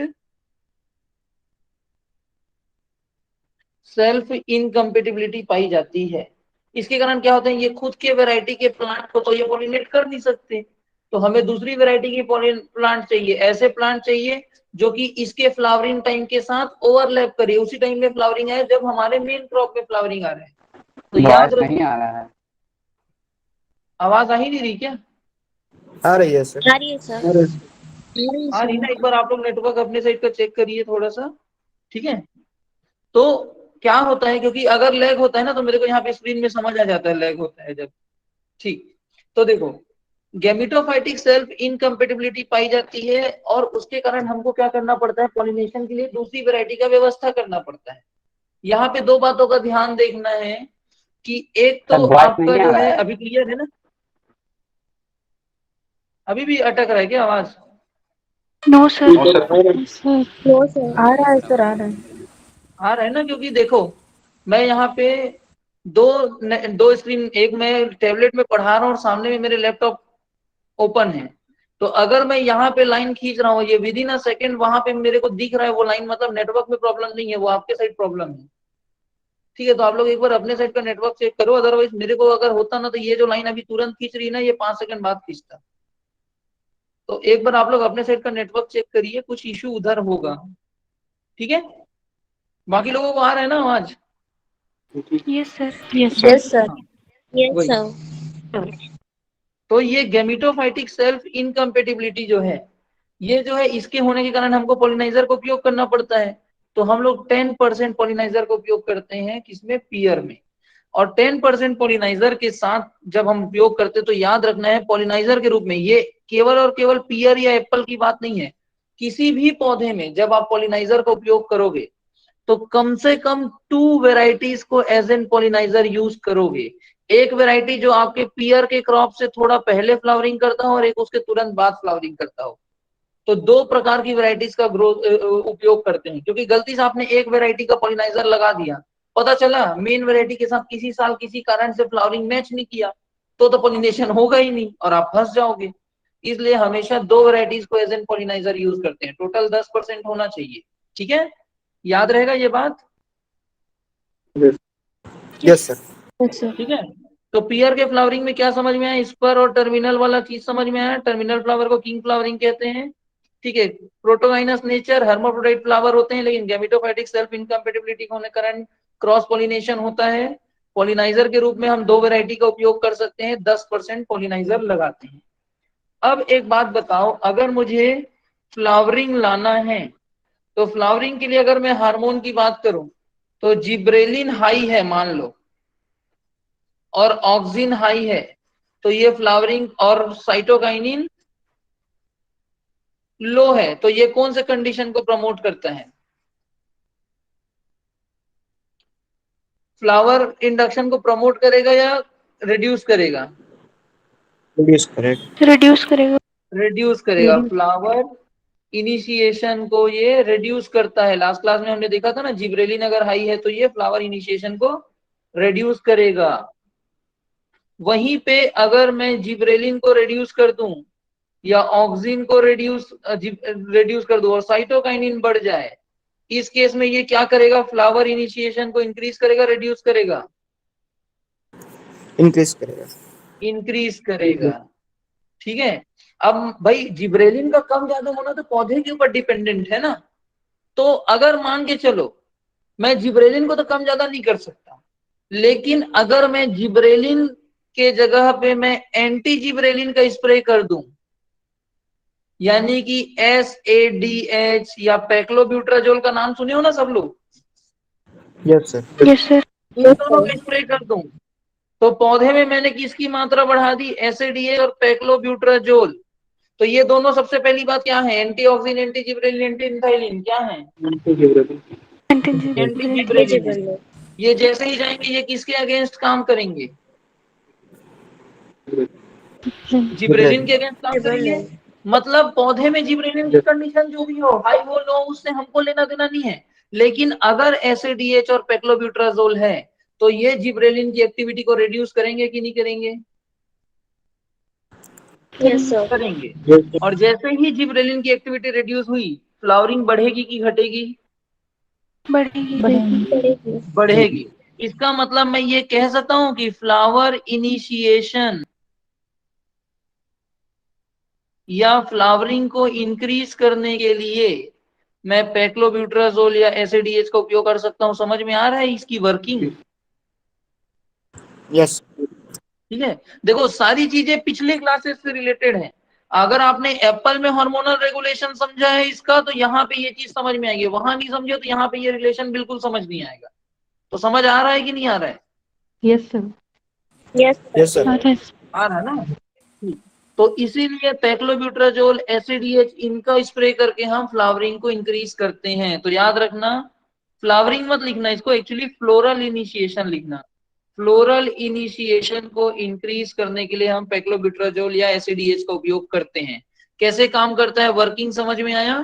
सेल्फ इनकम्पेटिबिलिटी पाई जाती है। इसके कारण क्या होता है, ये खुद के वैरायटी के प्लांट को तो ये पॉलिनेट कर नहीं सकते, तो हमें दूसरी वैरायटी की प्लांट चाहिए। ऐसे प्लांट चाहिए जो कि इसके फ्लावरिंग टाइम के साथ ओवरलैप करे, उसी टाइम में फ्लावरिंग आए जब हमारे मेन क्रॉप में फ्लावरिंग आ रहे हैं। तो याद वॉइस रखो। नहीं आ रहा है। आवाज आ ही नहीं रही क्या? आ रही है सर। आ रही है सर। आ रही है आ रही सर। ना? एक बार आप लोग नेटवर्क अपने साइड का चेक करिए थोड़ा सा। ठीक है। तो क्या होता है, क्योंकि अगर लैग होता है ना, तो मेरे को यहाँ पे स्क्रीन में समझ आ जाता है लैग होता है जब। ठीक। तो देखो, गैमिटोफाइटिक सेल्फ इनकम्पेटिबिलिटी पाई जाती है, और उसके कारण हमको क्या करना पड़ता है, पॉलिनेशन के लिए दूसरी वैरायटी का व्यवस्था करना पड़ता है। यहाँ पे 2 बातों का ध्यान देखना है कि एक सर तो वॉइस आपका नहीं आ जो रहा है, है। अभी क्लियर है ना? अभी भी अटक रहा है क्या आवाज? No sir. No sir. आ रहा है सर, आवाज आ रहा है। आ रहा है ना? क्योंकि देखो, मैं यहाँ पे दो स्क्रीन, एक मैं टैबलेट में पढ़ा रहा हूँ और सामने में मेरे लैपटॉप ओपन है। तो अगर मैं यहाँ पे लाइन खींच रहा हूँ, ये विद इन अ सेकेंड वहां पे मेरे को दिख रहा है वो लाइन, मतलब नेटवर्क में प्रॉब्लम नहीं है, वो आपके साइड प्रॉब्लम है। ठीक है, तो आप लोग एक बार अपने साइड का नेटवर्क चेक करो, अदरवाइज मेरे को अगर होता ना तो ये जो लाइन अभी तुरंत खींच रही है ना, ये 5 सेकंड बाद खींचता। तो एक बार आप लोग अपने साइड का नेटवर्क चेक करिए, कुछ इश्यू उधर होगा। ठीक है, बाकी लोगों को आ रहा है ना आवाज? Yes sir. Yes, sir. हाँ, Yes, वही। sir. तो ये गैमेटोफाइटिक सेल्फ इनकम्पेटिबिलिटी जो है, ये जो है इसके होने के कारण हमको पॉलिनाइजर का उपयोग करना पड़ता है। तो हम लोग 10% पॉलिनाइजर का उपयोग करते हैं, किसमें? पीयर में। और 10% पॉलिनाइजर के साथ जब हम उपयोग करते हैं तो याद रखना है पॉलिनाइजर के रूप में, ये केवल और केवल पीयर या एप्पल की बात नहीं है। किसी भी पौधे में जब आप पॉलिनाइजर का उपयोग करोगे तो कम से कम 2 वेराइटीज को एज एन पॉलिनाइजर यूज करोगे। एक वेराइटी जो आपके पीयर के क्रॉप से थोड़ा पहले फ्लावरिंग करता हो और एक उसके तुरंत बाद फ्लावरिंग करता हो। तो 2 प्रकार की वेराइटीज का उपयोग करते हैं, क्योंकि गलती से आपने एक वेराइटी का पॉलिनाइजर लगा दिया, पता चला मेन वेराइटी के साथ किसी साल किसी कारण से फ्लावरिंग मैच नहीं किया, तो पॉलिनेशन होगा ही नहीं और आप फंस जाओगे। इसलिए हमेशा 2 वेराइटीज को एज एन पॉलिनाइजर यूज करते हैं, टोटल 10% होना चाहिए। ठीक है, याद रहेगा ये बात? Yes sir. Yes, sir. ठीक है, तो पीयर के फ्लावरिंग में क्या समझ में आया? स्पर और टर्मिनल वाला चीज समझ में आया। टर्मिनल फ्लावर को किंग फ्लावरिंग कहते हैं। ठीक है, प्रोटोगाइनस नेचर, हर्माफ्रोडाइट फ्लावर होते हैं, लेकिन गैमेटोफाइटिक सेल्फ इनकम्पेटिबिलिटी के होने के कारण क्रॉस पॉलिनेशन होता है। पॉलिनाइजर के रूप में हम 2 वैरायटी का उपयोग कर सकते हैं, 10% पॉलिनाइजर लगाते हैं। अब एक बात बताओ, अगर मुझे फ्लावरिंग लाना है तो फ्लावरिंग के लिए अगर मैं हार्मोन की बात करूं तो जिब्रेलिन हाई है मान लो और ऑक्सिन हाई है, तो ये फ्लावरिंग, और साइटोकाइनिन लो है, तो ये कौन से कंडीशन को प्रमोट करता है? फ्लावर इंडक्शन को प्रमोट करेगा या रिड्यूस करेगा? Reduce correct. रिड्यूस करेगा। रिड्यूस करेगा। फ्लावर इनिशिएशन को ये रिड्यूस करता है। लास्ट क्लास में हमने देखा था ना, जिब्रेलिन अगर हाई है तो ये फ्लावर इनिशिएशन को रिड्यूस करेगा। वहीं पे अगर मैं जिब्रेलिन को रिड्यूस कर दूं या ऑक्सिन को रिड्यूस कर दूं और साइटोकाइनिन बढ़ जाए, इस केस में ये क्या करेगा? फ्लावर इनिशिएशन को इंक्रीज करेगा, रिड्यूस करेगा? इंक्रीज करेगा। इंक्रीज करेगा। ठीक है, अब भाई जिब्रेलिन का कम ज्यादा होना तो पौधे के ऊपर डिपेंडेंट है ना। तो अगर मान के चलो मैं जिब्रेलिन को तो कम ज्यादा नहीं कर सकता, लेकिन अगर मैं जिब्रेलिन के जगह पे मैं एंटी जिब्रेलिन का स्प्रे कर दूं, यानी कि SADH या पैक्लोब्यूट्राजोल का नाम सुने हो ना सब लोग, यस सर। Yes sir. इन दोनों का स्प्रे कर दूं तो पौधे में मैंने किसकी मात्रा बढ़ा दी? SADH और पैक्लोब्यूट्राजोल। तो ये दोनों सबसे पहली बात क्या है? एंटीऑक्सिन, एंटी जिब्रेलिन, एंटी इथाइलिन, क्या है? एंटी जिब्रेलिन है। Eligible. ये जैसे ही जाएंगे ये किसके अगेंस्ट काम करेंगे? जिब्रेलिन के अगेंस्ट काम करेंगे। Eligible. मतलब पौधे में जिब्रेलिन की कंडीशन जो भी हो, हाई हो लो, उससे हमको लेना देना नहीं है। लेकिन अगर SADH और पैक्लोब्यूट्राजोल है तो ये जिब्रेलिन की एक्टिविटी को रिड्यूस करेंगे कि नहीं करेंगे? Yes, sir. करेंगे। और जैसे ही जिब्रेलिन की एक्टिविटी रिड्यूस हुई, फ्लावरिंग बढ़ेगी कि घटेगी? बढ़ेगी। बढ़ेगी. बढ़ेगी। इसका मतलब मैं ये कह सकता हूं कि फ्लावर इनिशिएशन या फ्लावरिंग को इंक्रीज करने के लिए मैं पैक्लोब्यूट्राजोल या SADH का उपयोग कर सकता हूं। समझ में आ रहा है इसकी वर्किंग? यस। ठीक है, देखो सारी चीजें पिछले क्लासेस से रिलेटेड है। अगर आपने एप्पल में हार्मोनल रेगुलेशन समझा है इसका, तो यहाँ पे ये चीज समझ में आएगी। वहां नहीं समझे तो यहाँ पे ये रिलेशन बिल्कुल समझ नहीं आएगा। तो समझ आ रहा है कि नहीं आ रहा है? Yes sir. Yes, sir. Yes sir. आ रहा है ना? तो इसीलिए पैक्लोब्यूट्राजोल, SADH इनका स्प्रे करके हम फ्लावरिंग को इंक्रीज करते हैं। तो याद रखना, फ्लावरिंग मत लिखना इसको, एक्चुअली फ्लोरल इनिशिएशन लिखना। फ्लोरल इनिशिएशन को इंक्रीज करने के लिए हम पैक्लोब्यूट्राजोल या SADH का उपयोग करते हैं। कैसे काम करता है, वर्किंग समझ में आया?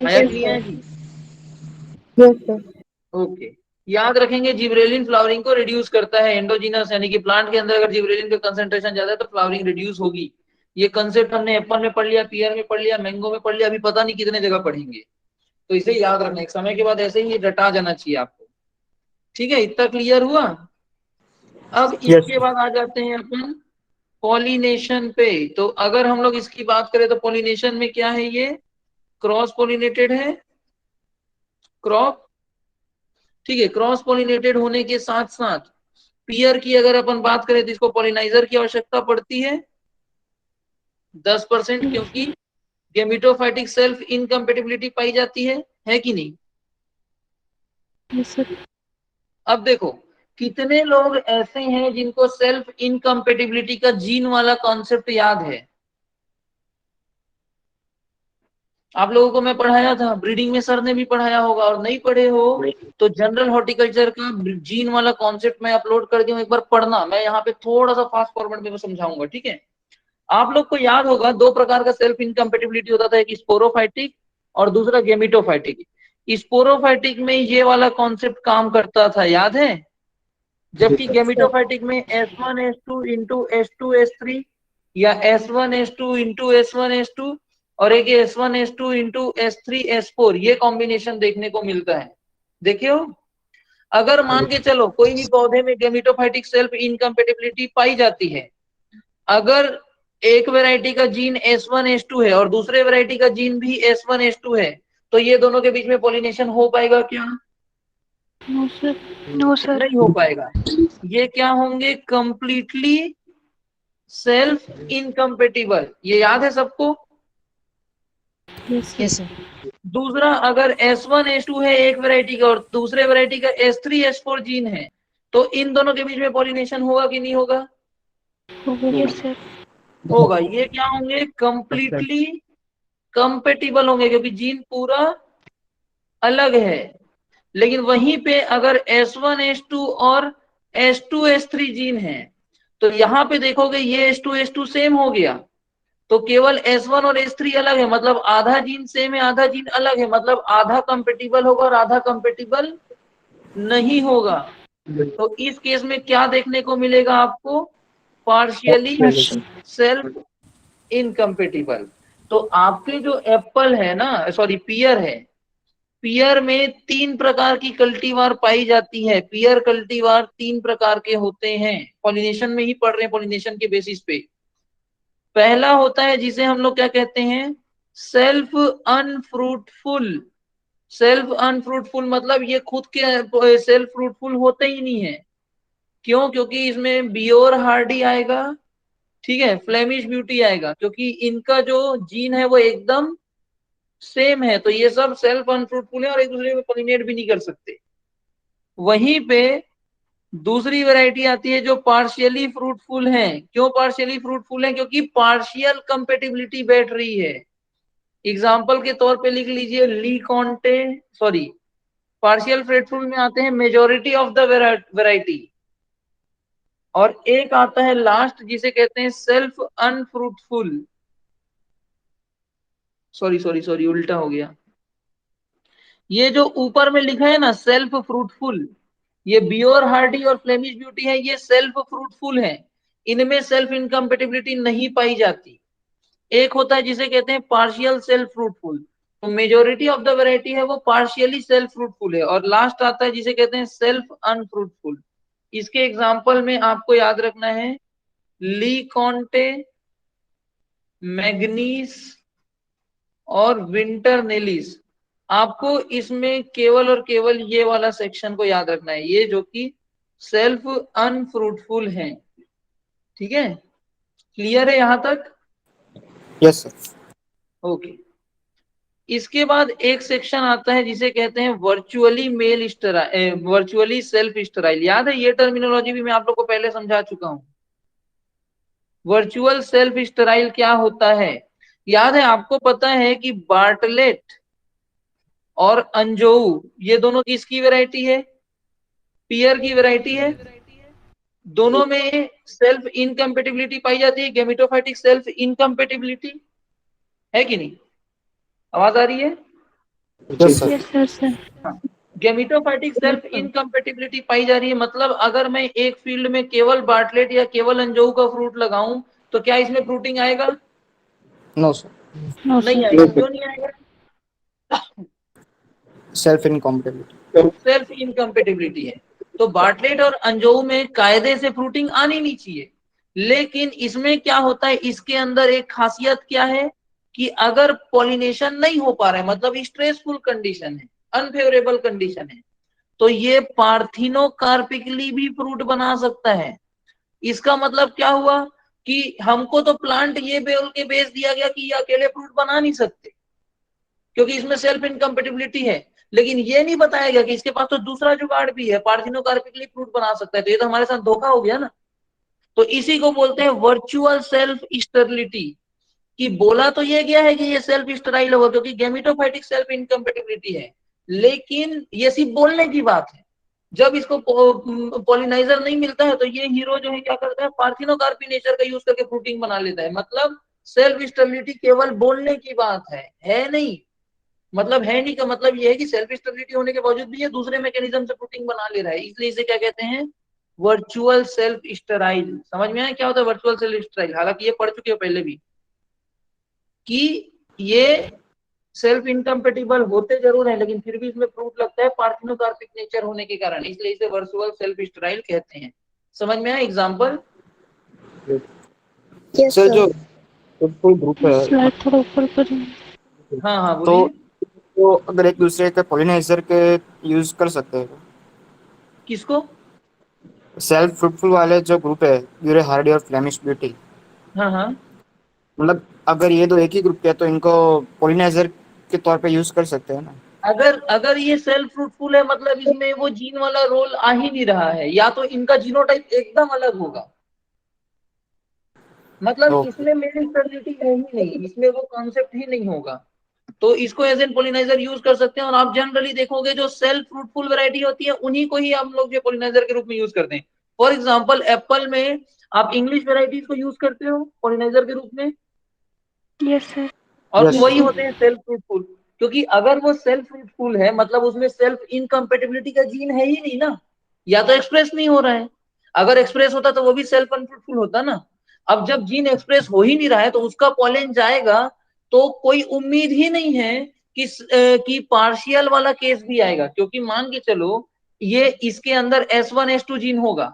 आया कि Yes, नहीं आया sir. जी? Yes sir. ओके, याद रखेंगे जिब्रेलिन फ्लावरिंग को रिड्यूस करता है, एंडोजीनस यानी कि प्लांट के अंदर अगर जिब्रेलिन का कंसंट्रेशन ज्यादा है तो फ्लावरिंग रिड्यूस होगी। ये कंसेप्ट हमने एप्पल में पढ़ लिया, पियर में पढ़ लिया, मैंगो में पढ़ लिया, अभी पता नहीं कितने जगह पढ़ेंगे, तो इसे याद रखना, एक समय के बाद ऐसे ही रटा जाना चाहिए आपको। ठीक है, इतना क्लियर हुआ। अब यस इसके बाद आ जाते हैं अपन पॉलिनेशन पे। तो अगर हम लोग इसकी बात करें तो पॉलिनेशन में क्या है, ये क्रॉस पॉलिनेटेड है, क्रॉप, ठीक है। क्रॉस पॉलिनेटेड होने के साथ साथ पियर की अगर अपन बात करें तो इसको पॉलिनाइजर की आवश्यकता पड़ती है 10%, क्योंकि गेमिटोफाइटिक सेल्फ इनकम्पेटिबिलिटी पाई जाती है कि नहीं। Yes sir. अब देखो कितने लोग ऐसे हैं जिनको सेल्फ इनकम्पेटिबिलिटी का जीन वाला कॉन्सेप्ट याद है। आप लोगों को मैं पढ़ाया था, ब्रीडिंग में सर ने भी पढ़ाया होगा, और नहीं पढ़े हो तो जनरल हॉर्टिकल्चर का जीन वाला कॉन्सेप्ट मैं अपलोड कर दिया, एक बार पढ़ना, मैं यहाँ पे थोड़ा सा फास्ट फॉरवर्ड में समझाऊंगा, ठीक है। आप लोग को याद होगा दो प्रकार का सेल्फ इनकम्पेटिबिलिटी होता था, एक स्पोरोफाइटिक और दूसरा गेमिटोफाइटिक। स्पोरोफाइटिक में ये वाला कॉन्सेप्ट काम करता था, याद है, जबकि गेमिटोफाइटिक में S1S2 इंटू S2S3 या S1S2 इंटू S1S2 और एक S1S2 इंटू S3S4 ये कॉम्बिनेशन देखने को मिलता है। देखियो, अगर मान के चलो कोई भी पौधे में गेमिटोफाइटिक सेल्फ इनकम्पेटिबिलिटी पाई जाती है, अगर एक वैरायटी का जीन S1S2 है और दूसरे वैरायटी का जीन भी S1S2 है, तो ये दोनों के बीच में पॉलिनेशन हो पाएगा क्या? No sir. No sir. नहीं हो पाएगा। ये क्या होंगे, कंप्लीटली सेल्फ इनकम्पेटिबल, ये याद है सबको। Yes sir. दूसरा, अगर S1S2 है एक वैरायटी का और दूसरे वैरायटी का S3S4 जीन है, तो इन दोनों के बीच में पॉलिनेशन होगा कि नहीं होगा? Yes sir. होगा। ये क्या होंगे, कंप्लीटली कंपेटिबल होंगे, क्योंकि जीन पूरा अलग है। लेकिन वहीं पे अगर S1S2 और S2S3 जीन है, तो यहां पे देखोगे ये S2S2 सेम हो गया, तो केवल S1 और S3 अलग है, मतलब आधा जीन सेम है आधा जीन अलग है, मतलब आधा कंपेटिबल होगा और आधा कंपेटिबल नहीं होगा। तो इस केस में क्या देखने को मिलेगा आपको, पार्शियली सेल्फ इनकम्पेटिबल। तो आपके जो एप्पल है ना, सॉरी पियर है, पियर में 3 प्रकार की कल्टीवार पाई जाती है। पियर कल्टीवार 3 प्रकार के होते हैं, पॉलिनेशन में ही पढ़ रहे हैं, पॉलिनेशन के बेसिस पे। पहला होता है जिसे हम लोग क्या कहते हैं, सेल्फ अनफ्रूटफुल। सेल्फ अनफ्रूटफुल मतलब ये खुद के सेल्फ फ्रूटफुल होते ही नहीं है। क्यों? क्योंकि इसमें बियोर हार्डी आएगा, ठीक है, फ्लेमिश ब्यूटी आएगा, क्योंकि इनका जो जीन है वो एकदम सेम है, तो ये सब सेल्फ अनफ्रूटफुल है और एक दूसरे में पॉलिनेट भी नहीं कर सकते। वहीं पे दूसरी वैरायटी आती है जो पार्शियली फ्रूटफुल है। क्यों पार्शियली फ्रूटफुल है? क्योंकि पार्शियल कंपेटिबिलिटी बैठ रही है। एग्जाम्पल के तौर पे लिख लीजिए, ली कॉन्टे, सॉरी, पार्शियल फ्रूटफुल में आते हैं मेजोरिटी ऑफ द वैरायटी, और एक आता है लास्ट जिसे कहते हैं self unfruitful. Sorry sorry sorry, उल्टा हो गया। ये जो ऊपर में लिखा है ना सेल्फ फ्रूटफुल, ये बियोर हार्डी और फ्लेमिश ब्यूटी है, ये सेल्फ फ्रूटफुल है, इनमें सेल्फ इनकम्पेटिबिलिटी नहीं पाई जाती। एक होता है जिसे कहते हैं पार्शियल सेल्फ फ्रूटफुल, तो मेजोरिटी ऑफ द वैरायटी है वो पार्शियली सेल्फ फ्रूटफुल है, और लास्ट आता है जिसे कहते हैं सेल्फ अनफ्रूटफुल। इसके एग्जाम्पल में आपको याद रखना है ली कॉन्टे, मैग्नीस और विंटर नेलिस। आपको इसमें केवल और केवल ये वाला सेक्शन को याद रखना है, ये जो कि सेल्फ अनफ्रूटफुल है। ठीक है, क्लियर है यहां तक? Yes sir. ओके। इसके बाद एक सेक्शन आता है जिसे कहते हैं virtually male sterile, virtually self sterile. याद है, ये टर्मिनोलॉजी भी मैं आप लोग को पहले समझा चुका हूं। वर्चुअल सेल्फ स्टेराइल क्या होता है? याद है आपको, पता है कि बार्टलेट और अंजोऊ ये दोनों किसकी वैरायटी है? पियर की वैरायटी है। दोनों में सेल्फ इनकम्पेटिबिलिटी पाई जाती है, गेमिटोफाइटिक सेल्फ इनकम्पेटिबिलिटी, है कि नहीं? आवाज आ रही है? Yes sir. Yes sir. हाँ। गेमिटोफाइटिक सेल्फ इनकम्पेटिबिलिटी पाई जा रही है, मतलब अगर मैं एक फील्ड में केवल बार्टलेट या केवल अंजऊ का फ्रूट लगाऊं तो क्या इसमें फ्रूटिंग आएगा? नो सर, नो नहीं सर, आएगा। क्यों नहीं आएगा? सेल्फ इनकॉम्पिटेबिलिटी। सेल्फ इनकम्पेटिबिलिटी है। तो बार्टलेट और अंजऊ में कायदे से फ्रूटिंग आनी नहीं चाहिए, लेकिन इसमें क्या होता है, इसके अंदर एक खासियत क्या है कि अगर पॉलिनेशन नहीं हो पा रहा है, मतलब स्ट्रेसफुल कंडीशन है, अनफेवरेबल कंडीशन है, तो ये पार्थिनोकार्पिकली भी फ्रूट बना सकता है। इसका मतलब क्या हुआ कि हमको तो प्लांट ये बोल के बेच दिया गया कि ये अकेले फ्रूट बना नहीं सकते क्योंकि इसमें सेल्फ इनकम्पेटिबिलिटी है, लेकिन ये नहीं बताया गया कि इसके पास तो दूसरा जुगाड़ भी है, पार्थिनोकार्पिकली फ्रूट बना सकता है। तो ये तो हमारे साथ धोखा हो गया ना। तो इसी को बोलते हैं वर्चुअल सेल्फ स्टेरिलिटी, कि बोला तो ये गया है कि ये सेल्फ स्टेराइल होगा क्योंकि गेमिटोफाइटिक सेल्फ इनकम्पेटिबिलिटी है, लेकिन ये सिर्फ बोलने की बात है। जब इसको पॉलिनाइजर नहीं मिलता है तो ये हीरो जो है क्या करता है, पार्थिनोकार्पी नेचर का यूज करके फ्रूटिंग बना लेता है। मतलब सेल्फ स्टेबिलिटी केवल बोलने की बात है नहीं। मतलब है नहीं का मतलब ये है कि सेल्फ स्टेबिलिटी होने के बावजूद भी ये दूसरे मैकेनिज्म से प्रोटीन बना ले रहा है, इसलिए इसे क्या कहते हैं, वर्चुअल सेल्फ स्टेराइल। समझ में आया क्या होता है वर्चुअल सेल्फ स्टेराइल? हालांकि ये पढ़ चुके हो पहले भी कि ये सेल्फ इनकम्पेटिबल होते जरूर है, लेकिन फिर भी इसमें फ्रूट लगता है पार्थिनोकार्पिक नेचर होने के कारण, इसलिए इसे वर्चुअल सेल्फ स्टेराइल कहते हैं। समझ में आया एग्जांपल? Yes, sir sir. जो फुल ग्रुप है, स्लाइड थोड़ा ऊपर करेंगे। हाँ हाँ तो बोलिए। वो अगर एक दूसरे के पॉलिनाइजर के यूज कर सकते हैं, किसको? सेल्फ फ्रूटफुल वाले जो ग्रुप है, यूरे हार्डी और फ्लेमिश ब्यूटी, हाँ हाँ, मतलब अगर ये दो एक ही ग्रुप के हैं, तो इनको पॉलिनाइजर के तौर पे यूज कर सकते हैं ना? अगर अगर ये सेल्फ फ्रूटफुल है मतलब इसमें वो जीन वाला रोल आ ही नहीं रहा है, या तो इनका जीनोटाइप एकदम अलग होगा, मतलब ओके, इसमें मेल स्टेरिलिटी है ही नहीं, इसमें वो कॉन्सेप्ट ही नहीं होगा। तो इसको एज एन पोलिनाइजर यूज कर सकते हैं। और आप जनरली देखोगे जो सेल्फ फ्रूटफुल वैरायटी होती है उन्हीं को ही हम लोग जो पोलिनाइजर के रूप में यूज करते हैं। फॉर एग्जांपल एप्पल में आप इंग्लिश वैरायटीज को यूज करते हो पोलिनाइजर के रूप में, यस सर। और यस वही सर, होते हैं सेल्फ फ्रूटफुल, क्योंकि अगर वो सेल्फ फ्रूटफुल है मतलब उसमें सेल्फ इनकम्पेटिबिलिटी का जीन है ही नहीं ना, या तो एक्सप्रेस नहीं हो रहा है। अगर एक्सप्रेस होता तो वो भी सेल्फ अनफ्रूटफुल होता ना। अब जब जीन एक्सप्रेस हो ही नहीं रहा है तो उसका पॉलन जाएगा तो कोई उम्मीद ही नहीं है कि पार्शियल वाला केस भी आएगा, क्योंकि मान के चलो ये इसके अंदर S1 S2 जीन होगा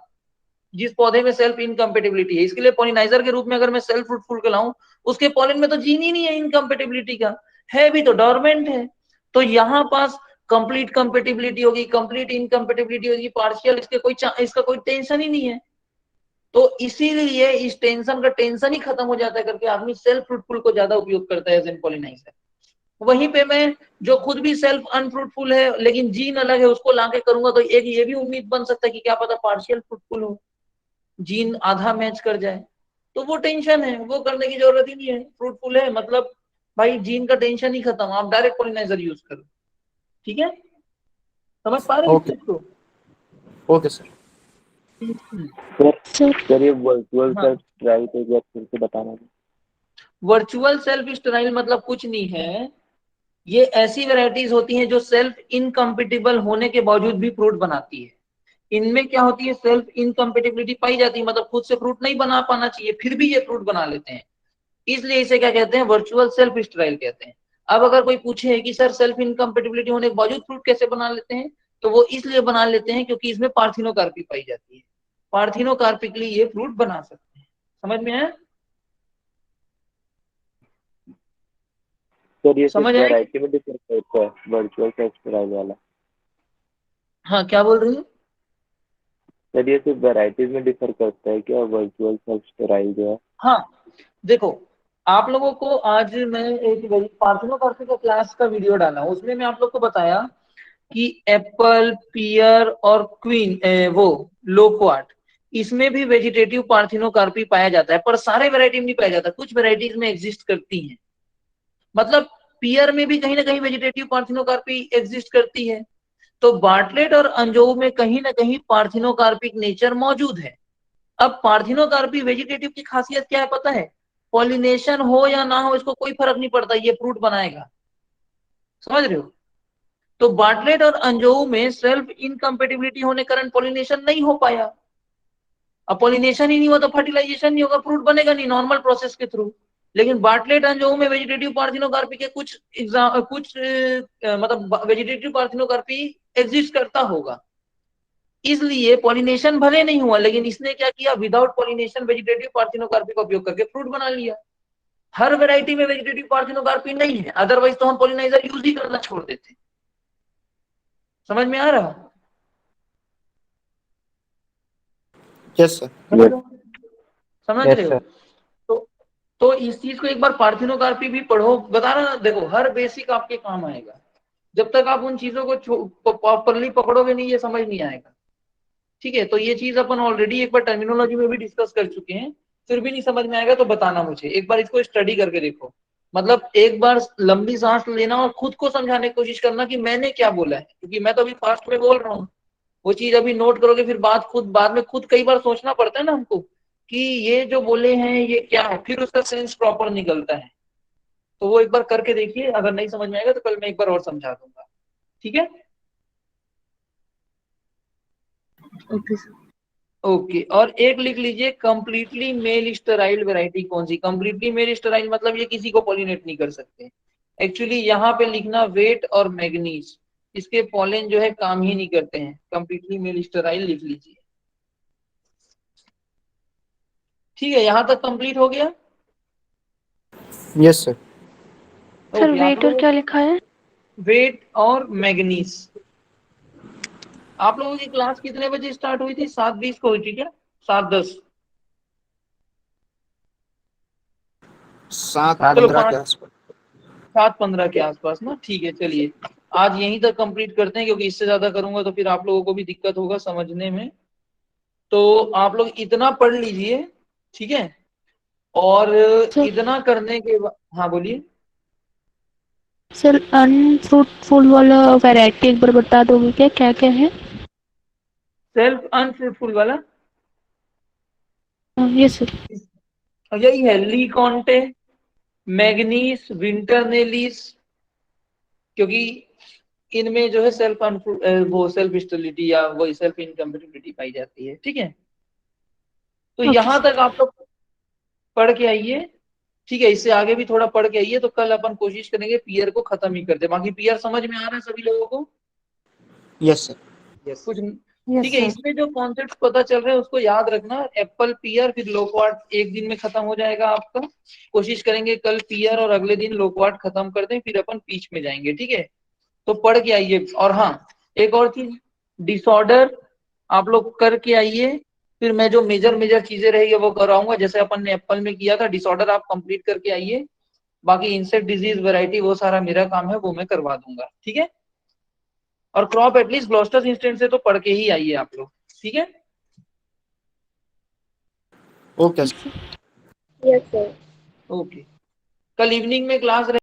जिस पौधे में सेल्फ इनकम्पेटिबिलिटी है, इसके लिए पॉलिनाइजर के रूप में अगर मैं सेल्फ फ्रूटफुल के लाऊं, उसके पॉलन में तो जीन ही नहीं है इनकम्पेटिबिलिटी का, है भी तो डोरमेंट है। तो यहाँ पास कंप्लीट कंपेटिबिलिटी होगी, कंप्लीट इनकम्पेटिबिलिटी होगी, पार्शियल, इसका कोई टेंशन ही नहीं है। तो इसीलिए इस टेंशन का टेंशन ही खत्म हो जाता है करके आदमी सेल्फ फ्रूटफुल को ज्यादा उपयोग करता है एज एन पॉलिनाइजर। वहीं पे मैं जो खुद भी सेल्फ अनफ्रूटफुल है लेकिन जीन अलग है उसको लाके करूंगा तो एक ये भी उम्मीद बन सकता है कि क्या पता पार्शियल फ्रूटफुल हो, जीन आधा मैच कर जाए। तो वो टेंशन है, वो करने की जरूरत ही नहीं है। फ्रूटफुल है मतलब भाई जीन का टेंशन ही खत्म, आप डायरेक्ट पॉलिनाइजर यूज करो। ठीक है, समझ पा रहे हैं इस ओके, चीज को? Okay sir. सर ये वर्चुअल हाँ, सेल्फ ट्रायल को एक बार फिर से बताना। वर्चुअल सेल्फ स्टेराइल मतलब कुछ नहीं है, ये ऐसी वैरायटीज होती हैं जो सेल्फ इनकम्पेटिबल होने के बावजूद भी फ्रूट बनाती है। इनमें क्या होती है, सेल्फ इनकम्पेटिबिलिटी पाई जाती है, मतलब खुद से फ्रूट नहीं बना पाना चाहिए फिर भी ये फ्रूट बना लेते हैं, इसलिए इसे क्या कहते हैं, वर्चुअल सेल्फ स्टेराइल कहते हैं। अब अगर कोई पूछे कि सर सेल्फ इनकम्पेटिबिलिटी होने के बावजूद फ्रूट कैसे बना लेते हैं, तो वो इसलिए बना लेते हैं क्योंकि इसमें पार्थिनोकार्पी पाई जाती है, पार्थिनोकार्पिकली ये फ्रूट बना सकते हैं। समझ में आया? सर ये सिर्फ समझ आया? वैरायटी में डिफर करता है वर्चुअल सेल्फ ट्रायल वाला? हाँ क्या बोल रही हूँ? सर ये सिर्फ वैरायटीज में डिफर करता है क्या वर्चुअल सेल्फ ट्रायल जो है? हाँ देखो, आप लोगों को आज मैं एक पार्थिनोकार्पी का क्लास का वीडियो डाला, उसमें मैं आप लोग को बताया कि एप्पल, पियर और क्वीन वो लोक्वाट, इसमें भी वेजिटेटिव पार्थिनोकार्पी पाया जाता है, पर सारे वैरायटी में नहीं पाया जाता, कुछ वैरायटीज में एग्जिस्ट करती हैं। मतलब पियर में भी कहीं ना कहीं वेजिटेटिव पार्थिनोकार्पी एग्जिस्ट करती है, तो बार्टलेट और अंजोउ में कहीं ना कहीं पार्थिनोकार्पिक नेचर मौजूद है। अब पार्थिनोकार्पी वेजिटेटिव की खासियत क्या है पता है? पॉलिनेशन हो या ना हो इसको कोई फर्क नहीं पड़ता, ये फ्रूट बनाएगा। समझ रहे हो? तो बार्टलेट और अंजोऊ में सेल्फ इनकम्पेटिबिलिटी होने कारण पॉलिनेशन नहीं हो पाया। अब पॉलिनेशन ही नहीं हुआ तो फर्टिलाइजेशन नहीं होगा, फ्रूट बनेगा नहीं नॉर्मल प्रोसेस के थ्रू। लेकिन बार्टलेट अंजोऊ में वेजिटेटिव पार्थिनोकार्पी के कुछ मतलब वेजिटेटिव पार्थिनोकार्पी एग्जिस्ट करता होगा, इसलिए पॉलिनेशन भले नहीं हुआ, लेकिन इसने क्या किया, विदाउट पॉलिनेशन वेजिटेटिव पार्थिनोकार्पी का उपयोग करके फ्रूट बना लिया। हर वैरायटी में वेजिटेटिव पार्थिनोकार्पी नहीं है, अदरवाइज तो हम पॉलिनाइजर यूज ही करना छोड़ देते। समझ में आ रहा? Yes sir. समझ यस रहे हो? सर। तो इस चीज को एक बार पार्थिनोकार्पी भी पढ़ो, बता रहा ना, देखो हर बेसिक आपके काम आएगा। जब तक आप उन चीजों को प्रॉपरली पकड़ोगे नहीं, ये समझ नहीं आएगा। ठीक है, तो ये चीज अपन ऑलरेडी एक बार टर्मिनोलॉजी में भी डिस्कस कर चुके हैं, फिर भी नहीं समझ में आएगा तो बताना मुझे, एक बार इसको स्टडी करके देखो। मतलब एक बार लंबी सांस लेना और खुद को समझाने की कोशिश करना कि मैंने क्या बोला है, क्योंकि मैं तो अभी फास्ट में बोल रहा हूँ। वो चीज अभी नोट करोगे, फिर बाद में खुद कई बार सोचना पड़ता है ना हमको कि ये जो बोले हैं ये क्या है, फिर उसका सेंस प्रॉपर निकलता है। तो वो एक बार करके देखिए, अगर नहीं समझ में आएगा तो कल मैं एक बार और समझा दूंगा। ठीक है? Okay sir. ओके, और एक लिख लीजिए, कंप्लीटली मेल स्टेराइल वैरायटी कौन सी? कंप्लीटली मेल स्टेराइल मतलब ये किसी को पॉलिनेट नहीं कर सकते। एक्चुअली यहाँ पे लिखना वेट और मैग्नीज, इसके पॉलन जो है काम ही नहीं करते हैं। कंप्लीटली मेल स्टेराइल लिख लीजिए। ठीक है, यहाँ तक कंप्लीट हो गया? Yes sir. सर ओके, आप वेट और लोग क्या लिखा है? वेट और मैग्नीज। आप लोगों की क्लास कितने बजे स्टार्ट हुई थी? 7:20 को हुई थी क्या? 7:10? चलो 7:15 के आसपास। 7:15 के आसपास ना। ठीक है, चलिए आज यहीं तक कंप्लीट करते हैं, क्योंकि इससे ज्यादा करूंगा तो फिर आप लोगों को भी दिक्कत होगा समझने में। तो आप लोग इतना पढ़ लीजिए, ठीक है? और सर इतना करने के बाद, हाँ बोलिए। सर अनफ्रूटफुल वाला वैरायटी एक बार बता दोगे क्या, क्या क्या है? सेल्फ अनफ्रूटफुल वाला यस सर। यही है, ली कॉन्टे, मैग्नीस, विंटरनेलिस, क्योंकि इनमें जो है वो सेल्फ स्टेबिलिटी या वही सेल्फ इनकम्पेटिबिलिटी पाई जाती है। ठीक है, तो ओके यहां सर। तक आप लोग पढ़ के आइए। ठीक है, इससे आगे भी थोड़ा पढ़ के आइए, तो कल अपन कोशिश करेंगे पीयर को खत्म ही कर दे। बाकी पीयर समझ में आ रहा है सभी लोगों को? Yes sir. कुछ यस ठीक है, सर। इसमें जो कॉन्सेप्ट पता चल रहे हैं उसको याद रखना। एप्पल, पीयर, फिर लोकवार्ट एक दिन में खत्म हो जाएगा आपका। कोशिश करेंगे कल पीयर और अगले दिन लोकवार्ट खत्म कर दें, फिर अपन पीच में जाएंगे। ठीक है, तो पढ़ के आइए। और हाँ, एक और चीज, डिसऑर्डर आप लोग करके आइए, फिर मैं जो मेजर मेजर चीजें रहेगी वो कराऊंगा, जैसे अपन ने एप्पल में किया था। डिसऑर्डर आप कंप्लीट करके आइए, बाकी इंसेक्ट डिजीज वैरायटी वो सारा मेरा काम है, वो मैं करवा दूंगा। ठीक है, और क्रॉप एटलीस्ट ग्लोस्टर इंस्टेंट से तो पढ़ के ही आइए आप लोग। ठीक है, ओके। Yes, sir. ओके। कल इवनिंग में क्लास